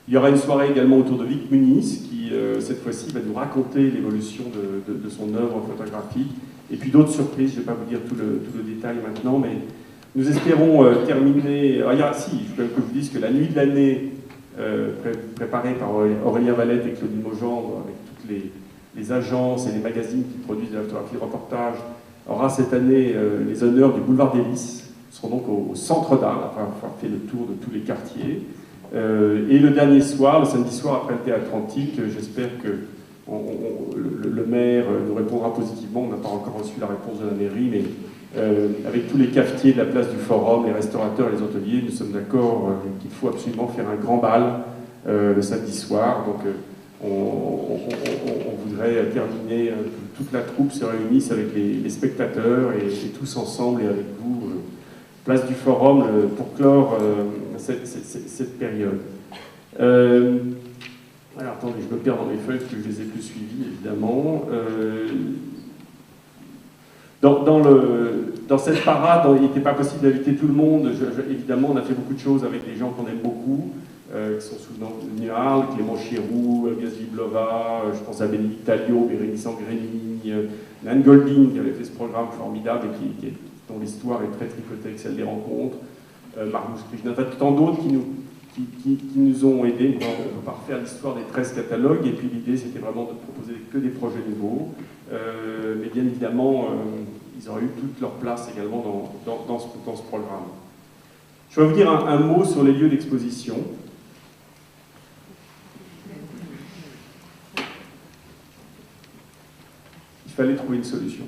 Il y aura une soirée également autour de Vic Muniz, qui cette fois-ci va nous raconter l'évolution de son œuvre photographique. Et puis d'autres surprises, je ne vais pas vous dire tout le détail maintenant, mais nous espérons terminer... il faut que je vous dise que la nuit de l'année, préparée par Aurélien Valette et Claudine Maugendre, avec toutes les agences et les magazines qui produisent de la photographie de reportage, aura cette année les honneurs du boulevard des Lys. Nous serons donc au centre d'Arles, après avoir fait le tour de tous les quartiers. Et le dernier soir, le samedi soir après le Théâtre Antique, j'espère que le maire nous répondra positivement. On n'a pas encore reçu la réponse de la mairie, mais avec tous les cafetiers de la place du Forum, les restaurateurs et les hôteliers, nous sommes d'accord qu'il faut absolument faire un grand bal le samedi soir. Donc on voudrait terminer, toute la troupe se réunisse avec les spectateurs et tous ensemble et avec vous, place du Forum, pour clore cette période. Alors attendez, je me perds dans mes feuilles parce que je les ai plus suivies, évidemment. Dans cette parade, il n'était pas possible d'inviter tout le monde. Évidemment, on a fait beaucoup de choses avec des gens qu'on aime beaucoup, qui sont souvenus à Arles, Clément Chéroux, Gazi Blova, je pense à Bénédicte Alliot, Bérénice Angrémy, Nan Golding, qui avait fait ce programme formidable et dont l'histoire est très tricotée avec celle des rencontres, Marmouche Krishna, tant d'autres qui nous ont aidés. On va refaire l'histoire des 13 catalogues, et puis l'idée c'était vraiment de proposer que des projets nouveaux, mais bien évidemment ils auraient eu toute leur place également dans ce programme. Je vais vous dire un mot sur les lieux d'exposition. Il fallait trouver une solution.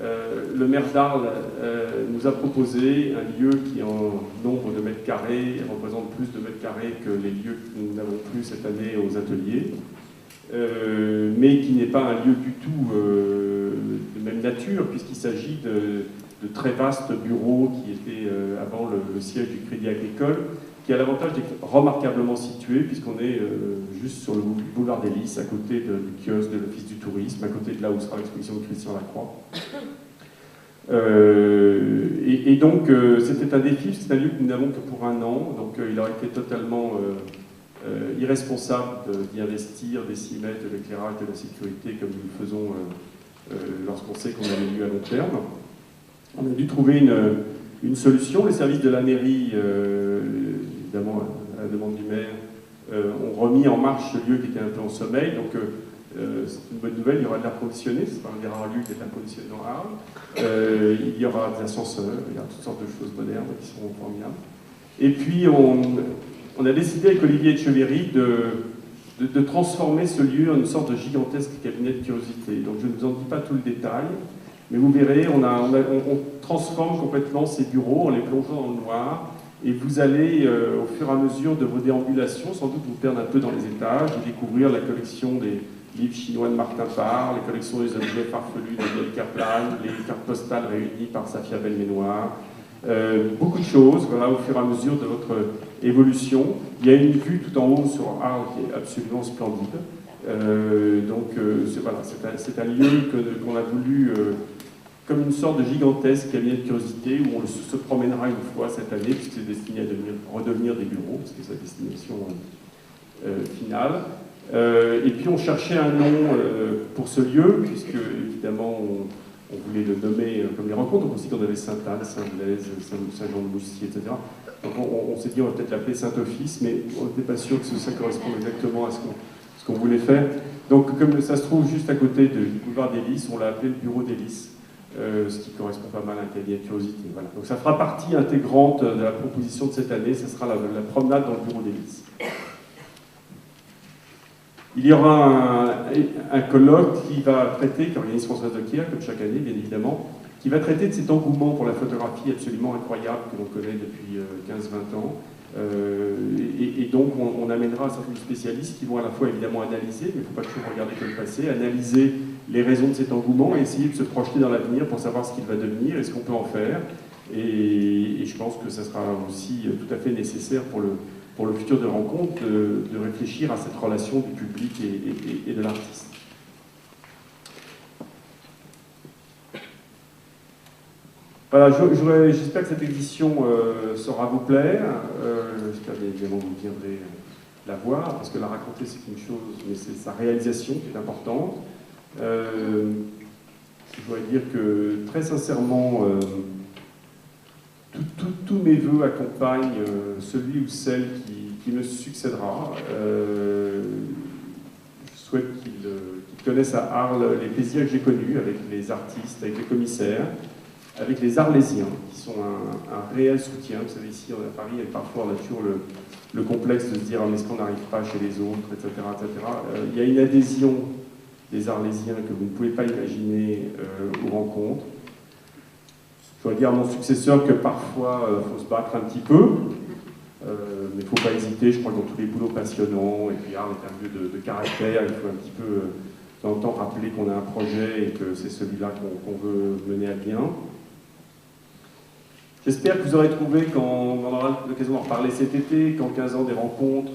Le maire d'Arles nous a proposé un lieu qui, en nombre de mètres carrés, représente plus de mètres carrés que les lieux que nous n'avons plus cette année aux ateliers. mais qui n'est pas un lieu du tout de même nature, puisqu'il s'agit de très vastes bureaux qui étaient avant le siège du Crédit Agricole, qui a l'avantage d'être remarquablement situé, puisqu'on est juste sur le boulevard des Lys, à côté du kiosque de l'Office du Tourisme, à côté de là où sera l'exposition de Christian Lacroix. Et donc, c'était un défi, c'est un lieu que nous n'avons que pour 1 an, donc il aurait été totalement irresponsable d'y investir des 6 mètres de l'éclairage, de la sécurité, comme nous le faisons lorsqu'on sait qu'on a un lieu à long terme. On a dû trouver une solution. Les services de la mairie, évidemment à la demande du maire, ont remis en marche ce lieu qui était un peu en sommeil. Donc c'est une bonne nouvelle, il y aura de l'air conditionné, c'est pas un des rares lieux qui est l'air conditionné dans Arles. Il y aura des ascenseurs, il y a toutes sortes de choses modernes qui seront formidables. Et puis on a décidé avec Olivier Etcheverry de transformer ce lieu en une sorte de gigantesque cabinet de curiosité. Donc je ne vous en dis pas tout le détail, mais vous verrez, on transforme complètement ces bureaux en les plongeant dans le noir, et vous allez, au fur et à mesure de vos déambulations, sans doute vous perdre un peu dans les étages, et découvrir la collection des livres chinois de Martin Parr, les collections des objets farfelus de Daniel Kaplan, les cartes postales réunies par Safia Belménoir, beaucoup de choses, voilà, au fur et à mesure de votre évolution. Il y a une vue tout en haut sur Arles qui est absolument splendide. Voilà, c'est un lieu qu'on a voulu comme une sorte de gigantesque cabinet de curiosité où on se promènera une fois cette année, puisque c'est destiné à redevenir des bureaux, parce que c'est sa destination finale. Et puis on cherchait un nom pour ce lieu, puisque évidemment on voulait le nommer comme les rencontres, donc on s'est dit qu'on avait Sainte-Anne, Saint-Blaise, Saint-Jean-de-Moussy, etc. Donc on s'est dit on va peut-être l'appeler Saint-Office, mais on n'était pas sûr que ça corresponde exactement à ce qu'on voulait faire. Donc comme ça se trouve juste à côté du boulevard des Lys, on l'a appelé le bureau des Lys. Ce qui correspond pas mal à un cabinet de curiosité. Voilà. Donc ça fera partie intégrante de la proposition de cette année, ce sera la promenade dans le bureau des Lys. Il y aura un colloque qui va traiter, qui organise Françoise Decquier, comme chaque année bien évidemment, qui va traiter de cet engouement pour la photographie absolument incroyable que l'on connaît depuis 15-20 ans. Et donc on amènera un certain nombre de spécialistes qui vont à la fois évidemment analyser, mais il ne faut pas toujours regarder que le passé, analyser les raisons de cet engouement et essayer de se projeter dans l'avenir pour savoir ce qu'il va devenir et ce qu'on peut en faire. Et je pense que ça sera aussi tout à fait nécessaire pour le futur de rencontre de réfléchir à cette relation du public et de l'artiste. Voilà, j'espère que cette édition saura vous plaire. J'espère évidemment que vous viendrez la voir, parce que la raconter c'est une chose, mais c'est sa réalisation qui est importante. Je voudrais dire que très sincèrement, tous mes voeux accompagnent celui ou celle qui me succédera. Je souhaite qu'il connaisse à Arles les plaisirs que j'ai connus avec les artistes, avec les commissaires, avec les Arlésiens, qui sont un réel soutien. Vous savez, ici à Paris, parfois on a toujours le complexe de se dire « mais est-ce qu'on n'arrive pas chez les autres ?» etc. etc. Il y a une adhésion des Arlésiens que vous ne pouvez pas imaginer aux rencontres. Je voudrais dire à mon successeur que parfois il faut se battre un petit peu, mais il ne faut pas hésiter. Je crois que dans tous les boulots passionnants, et puis Arles est un lieu de caractère, il faut un petit peu de temps en temps rappeler qu'on a un projet et que c'est celui-là qu'on veut mener à bien. J'espère que vous aurez trouvé, quand on aura l'occasion d'en reparler cet été, qu'en 15 ans des rencontres,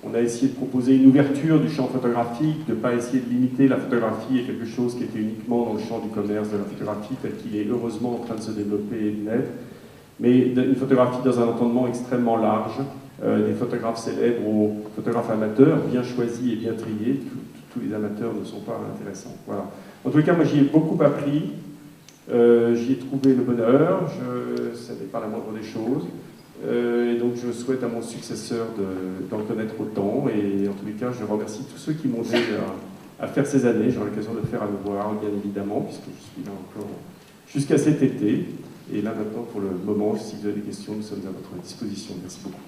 on a essayé de proposer une ouverture du champ photographique, de ne pas essayer de limiter la photographie à quelque chose qui était uniquement dans le champ du commerce de la photographie, tel qu'il est heureusement en train de se développer et de naître, mais une photographie dans un entendement extrêmement large, des photographes célèbres aux photographes amateurs, bien choisis et bien triés. Tous les amateurs ne sont pas intéressants. Voilà. En tout cas, moi j'y ai beaucoup appris. J'y ai trouvé le bonheur, ça n'est pas la moindre des choses, et donc je souhaite à mon successeur d'en connaître autant, et en tous les cas je remercie tous ceux qui m'ont aidé à faire ces années. J'aurai l'occasion de le faire à nouveau à Arles, bien évidemment, puisque je suis là encore jusqu'à cet été, et là maintenant pour le moment, si vous avez des questions, nous sommes à votre disposition. Merci beaucoup.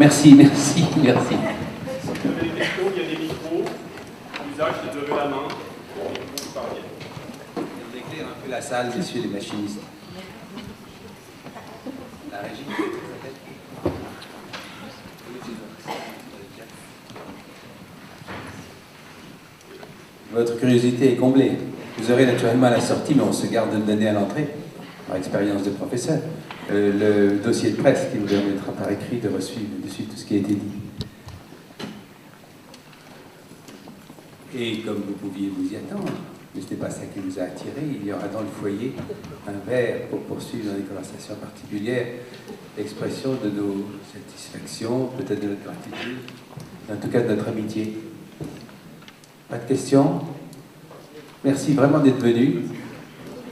Merci, merci, merci. Si vous avez des questions, il y a des micros. L'usage, c'est de lever la main. Vous parliez. On éclaire un peu la salle, messieurs les machinistes. La régie. Votre curiosité est comblée. Vous aurez naturellement à la sortie, mais on se garde de le donner à l'entrée, par expérience de professeur, le dossier de presse qui vous permettra par écrit de suivre tout ce qui a été dit. Et comme vous pouviez vous y attendre, mais ce n'est pas ça qui vous a attiré, il y aura dans le foyer un verre pour poursuivre dans des conversations particulières l'expression de nos satisfactions, peut-être de notre gratitude, en tout cas de notre amitié. Pas de questions? Merci vraiment d'être venu.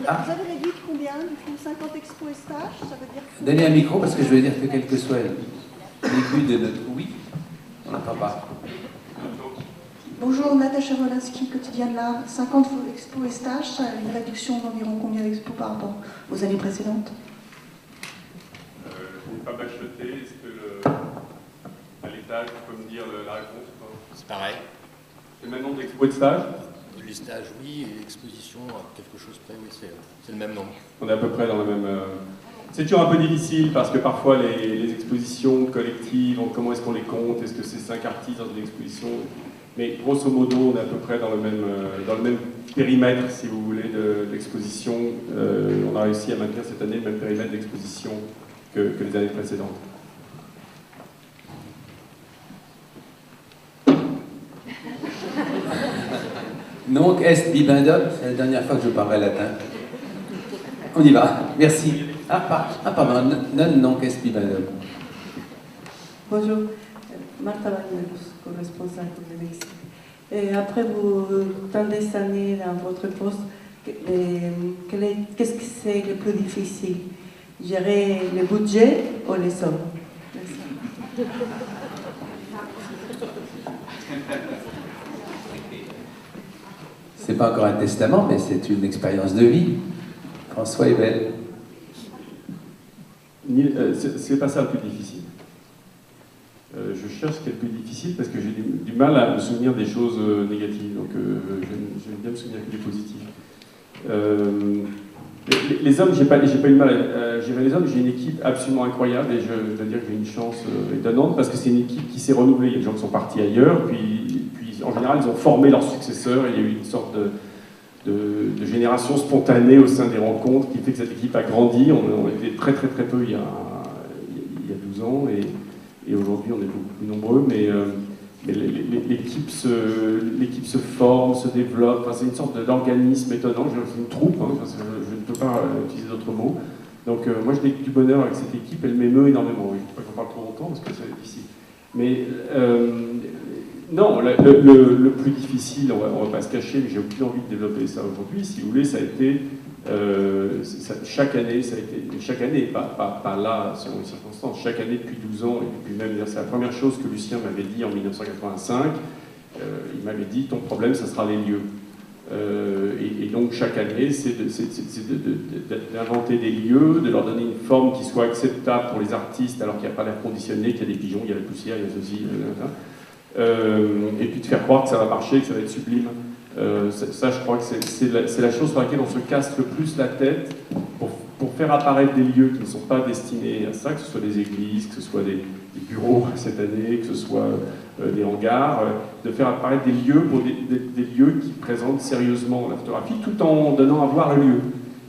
Ah. Vous avez réduit de combien? Du coup, 50 expos et stages, ça veut dire... Donnez un micro parce que je veux dire que quel que soit le but de notre... Oui, on n'entend pas. Bonjour, Natacha Wolinski, Quotidien de l'Art. 50 expos et stages, ça a une réduction d'environ combien d'expos par rapport aux années précédentes? Je n'ai pas bacheté. Est-ce que à l'étage, vous pouvez me dire la réponse? C'est pareil. C'est le même nombre d'expos et de stages? Les stages, oui, et l'exposition, quelque chose près, oui, c'est le même nombre. On est à peu près dans le même... C'est toujours un peu difficile parce que parfois les expositions collectives, comment est-ce qu'on les compte? Est-ce que c'est 5 artistes dans une exposition? Mais grosso modo, on est à peu près dans le même périmètre, si vous voulez, de l'exposition. On a réussi à maintenir cette année le même périmètre d'exposition que les années précédentes. Nunc est bibendum, c'est la dernière fois que je parlerai latin. On y va, merci. Pardon, non nunc est bibendum. Bonjour, Martha Bagneros, corresponsale de Mexique. Et après tant des années dans votre poste, qu'est-ce que c'est le plus difficile? Gérer le budget ou les sommes? Merci. C'est pas encore un testament, mais c'est une expérience de vie. François est belle. C'est pas ça le plus difficile. Je cherche ce qui est le plus difficile parce que j'ai du mal à me souvenir des choses négatives, donc j'aime bien me souvenir que des positifs. Les hommes, j'ai pas eu de mal à gérer les hommes, j'ai une équipe absolument incroyable et je dois dire que j'ai une chance étonnante parce que c'est une équipe qui s'est renouvelée. Il y a des gens qui sont partis ailleurs, puis en général ils ont formé leurs successeurs et il y a eu une sorte de génération spontanée au sein des rencontres qui fait que cette équipe a grandi. On était très peu il y a 12 ans et aujourd'hui on est beaucoup plus nombreux, mais l'équipe se forme, se développe. Enfin, c'est une sorte d'organisme étonnant. C'est une troupe, hein, je ne peux pas utiliser d'autres mots. Donc moi j'ai du bonheur avec cette équipe, elle m'émeut énormément. Je ne sais pas qu'on parle trop longtemps parce que c'est difficile. Mais non, le plus difficile, on ne va pas se cacher, mais j'ai aucune envie de développer ça aujourd'hui. Si vous voulez, ça a été chaque année, pas là, selon les circonstances, chaque année depuis 12 ans, et depuis même, c'est la première chose que Lucien m'avait dit en 1985, il m'avait dit, ton problème, ça sera les lieux. Et donc chaque année, c'est d'inventer des lieux, de leur donner une forme qui soit acceptable pour les artistes, alors qu'il n'y a pas l'air conditionné, qu'il y a des pigeons, il y a la poussière, il y a ceci, et puis de faire croire que ça va marcher, que ça va être sublime. Ça, je crois que c'est la chose sur laquelle on se casse le plus la tête pour faire apparaître des lieux qui ne sont pas destinés à ça, que ce soit des églises, que ce soit des bureaux cette année, que ce soit des hangars, de faire apparaître des lieux pour des lieux qui présentent sérieusement la photographie, tout en donnant à voir le lieu.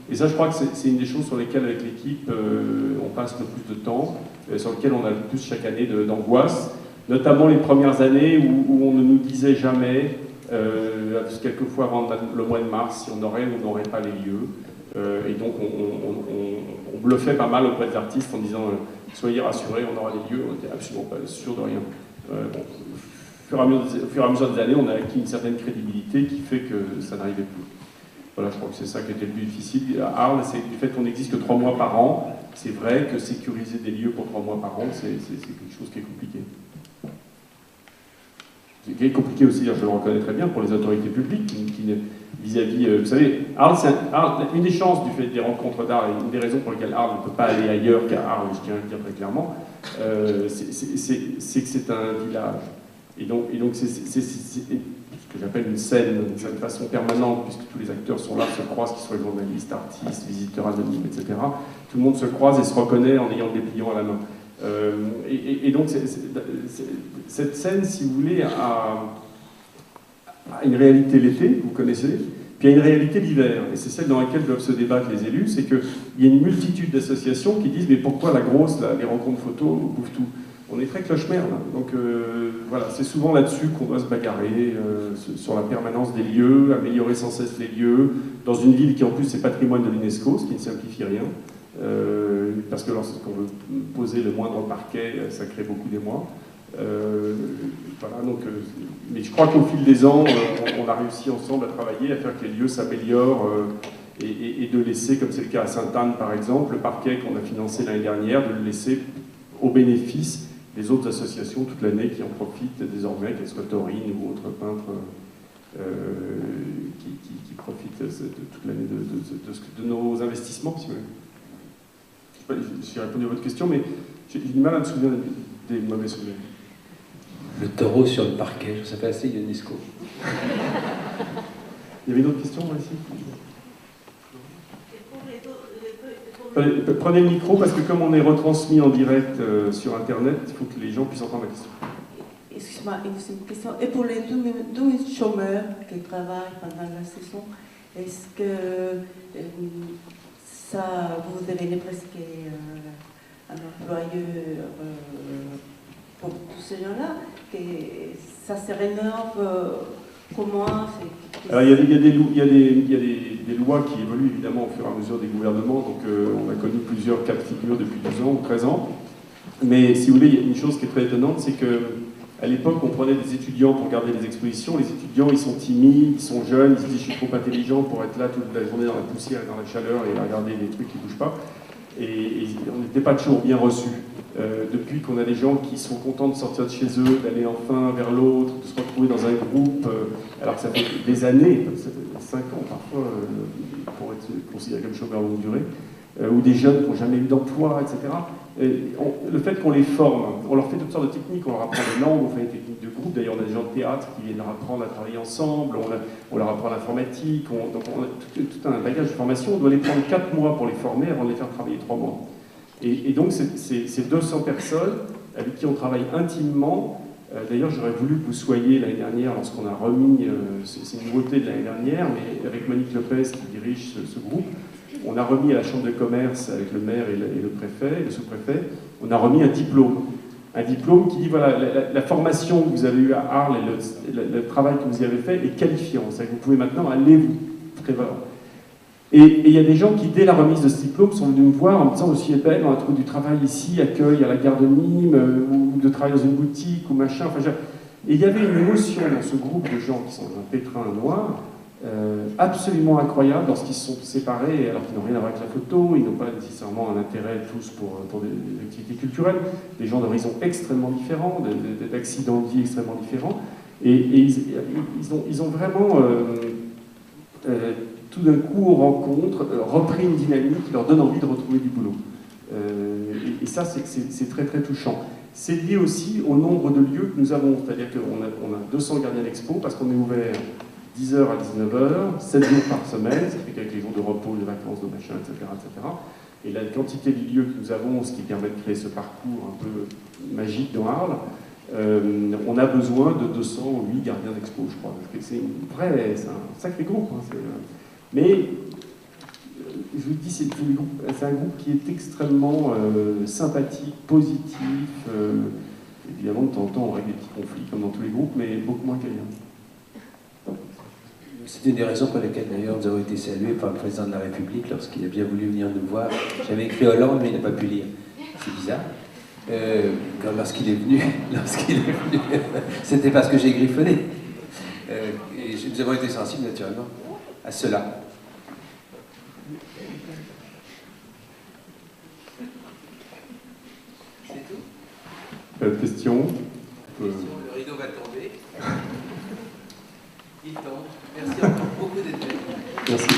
Et ça, je crois que c'est une des choses sur lesquelles, avec l'équipe, on passe le plus de temps, sur lesquelles on a le plus chaque année d'angoisse, notamment les premières années où on ne nous disait jamais, quelquefois avant le mois de mars, si on aurait ou n'aurait pas les lieux. Et donc on bluffait pas mal auprès des artistes en disant soyez rassurés, on aura des lieux, on n'était absolument pas sûr de rien. Au fur et à mesure des années, on a acquis une certaine crédibilité qui fait que ça n'arrivait plus. Voilà, je crois que c'est ça qui était le plus difficile. À Arles, c'est du fait qu'on n'existe que 3 mois par an. C'est vrai que sécuriser des lieux pour 3 mois par an, c'est quelque chose qui est compliqué. Qui est compliqué aussi, je le reconnais très bien, pour les autorités publiques qui vis-à-vis, vous savez, Arles, une des chances du fait des rencontres d'Arles, et une des raisons pour lesquelles Arles ne peut pas aller ailleurs qu'à Arles, je tiens à le dire très clairement, c'est que c'est un village. Et donc c'est ce que j'appelle une scène de façon permanente, puisque tous les acteurs sont là, se croisent, qu'ils soient journalistes, artistes, visiteurs anonymes, etc. Tout le monde se croise et se reconnaît en ayant des pliants à la main. Et donc cette scène, si vous voulez, a une réalité l'été, vous connaissez, puis il y a une réalité l'hiver, et c'est celle dans laquelle doivent se débattre les élus, c'est qu'il y a une multitude d'associations qui disent « mais pourquoi la grosse, les rencontres photos, bouffent tout ?» On est très cloche-merde, donc voilà, c'est souvent là-dessus qu'on doit se bagarrer, sur la permanence des lieux, améliorer sans cesse les lieux, dans une ville qui en plus est patrimoine de l'UNESCO, ce qui ne simplifie rien, parce que lorsqu'on veut poser le moindre parquet, ça crée beaucoup d'émoi. Voilà, donc, mais je crois qu'au fil des ans, on a réussi ensemble à travailler, à faire que les lieux s'améliorent et de laisser, comme c'est le cas à Sainte-Anne par exemple, le parquet qu'on a financé l'année dernière, de le laisser au bénéfice des autres associations toute l'année qui en profitent désormais, qu'elles soient taurines ou autres peintres qui profitent toute l'année de nos investissements. Si vous voulez. J'ai répondu à votre question, mais j'ai du mal à me souvenir des mauvais souvenirs. Le taureau sur le parquet, ça fait assez UNESCO. Il y avait une autre question, moi, ici. Prenez le micro, parce que comme on est retransmis en direct sur Internet, il faut que les gens puissent entendre la question. Excuse-moi, c'est une question. Et pour les 12 chômeurs qui travaillent pendant la saison, est-ce que ça, vous devenez presque un employeur pour tous ces gens-là, que ça se rénove comment? Alors, il y a des lois qui évoluent évidemment au fur et à mesure des gouvernements, donc on a connu plusieurs cas de figure depuis 12 ans ou 13 ans. Mais si vous voulez, il y a une chose qui est très étonnante, c'est qu'à l'époque, on prenait des étudiants pour regarder les expositions. Les étudiants, ils sont timides, ils sont jeunes, ils se disent « je suis trop intelligent pour être là toute la journée dans la poussière et dans la chaleur et regarder des trucs qui ne bougent pas ». Et on n'était pas toujours bien reçus. Depuis qu'on a des gens qui sont contents de sortir de chez eux, d'aller enfin vers l'autre, de se retrouver dans un groupe, alors que ça fait des années, ça fait 5 ans parfois, pour être considéré comme chômeur longue durée, ou des jeunes qui n'ont jamais eu d'emploi, etc. Le fait qu'on les forme, on leur fait toutes sortes de techniques, on leur apprend des langues, on fait des techniques de groupe, d'ailleurs on a des gens de théâtre qui viennent leur apprendre à travailler ensemble, on leur apprend l'informatique, donc on a tout un bagage de formation, on doit les prendre 4 mois pour les former avant de les faire travailler 3 mois. Et donc, c'est 200 personnes avec qui on travaille intimement. D'ailleurs, j'aurais voulu que vous soyez l'année dernière, lorsqu'on a remis, c'est une nouveauté de l'année dernière, mais avec Monique Lopez qui dirige ce groupe, on a remis à la Chambre de commerce, avec le maire et le préfet, le sous-préfet, on a remis un diplôme. Un diplôme qui dit, voilà, la formation que vous avez eue à Arles et le travail que vous y avez fait est qualifiant. C'est-à-dire que vous pouvez maintenant aller vous prévaloir. Et il y a des gens qui, dès la remise de ce diplôme, sont venus me voir en me disant « Monsieur Ebel, on a trouvé du travail ici, accueil à la gare de Nîmes, ou de travail dans une boutique, ou machin. » Et il y avait une émotion dans ce groupe de gens qui sont dans un pétrin noir, absolument incroyable lorsqu'ils se sont séparés, alors qu'ils n'ont rien à voir avec la photo, ils n'ont pas nécessairement un intérêt tous pour des activités culturelles, des gens d'horizons extrêmement différents, d'accidents de vie extrêmement différents. Et ils ont vraiment... tout d'un coup, on rencontre, repris une dynamique qui leur donne envie de retrouver du boulot. Et ça, c'est très très touchant. C'est lié aussi au nombre de lieux que nous avons, c'est-à-dire qu'on a 200 gardiens d'expo parce qu'on est ouvert 10h à 19h, 7 jours par semaine, ça fait qu'avec les jours de repos, de vacances, de machin, etc., etc. Et la quantité de lieux que nous avons, ce qui permet de créer ce parcours un peu magique dans Arles, on a besoin de 208 gardiens d'expo, je crois. C'est un sacré groupe. Hein, mais, je vous dis, c'est un groupe qui est extrêmement sympathique, positif. Évidemment, de temps en temps, on règle des petits conflits, comme dans tous les groupes, mais beaucoup moins qu'ailleurs. C'est une des raisons pour lesquelles, d'ailleurs, nous avons été salués par le président de la République lorsqu'il a bien voulu venir nous voir. J'avais écrit Hollande, mais il n'a pas pu lire. C'est bizarre. Lorsqu'il est venu, c'était parce que j'ai griffonné. Et nous avons été sensibles, naturellement, à cela. C'est tout. Question. Le rideau va tomber. Il tombe. Merci encore beaucoup d'être venu. Merci.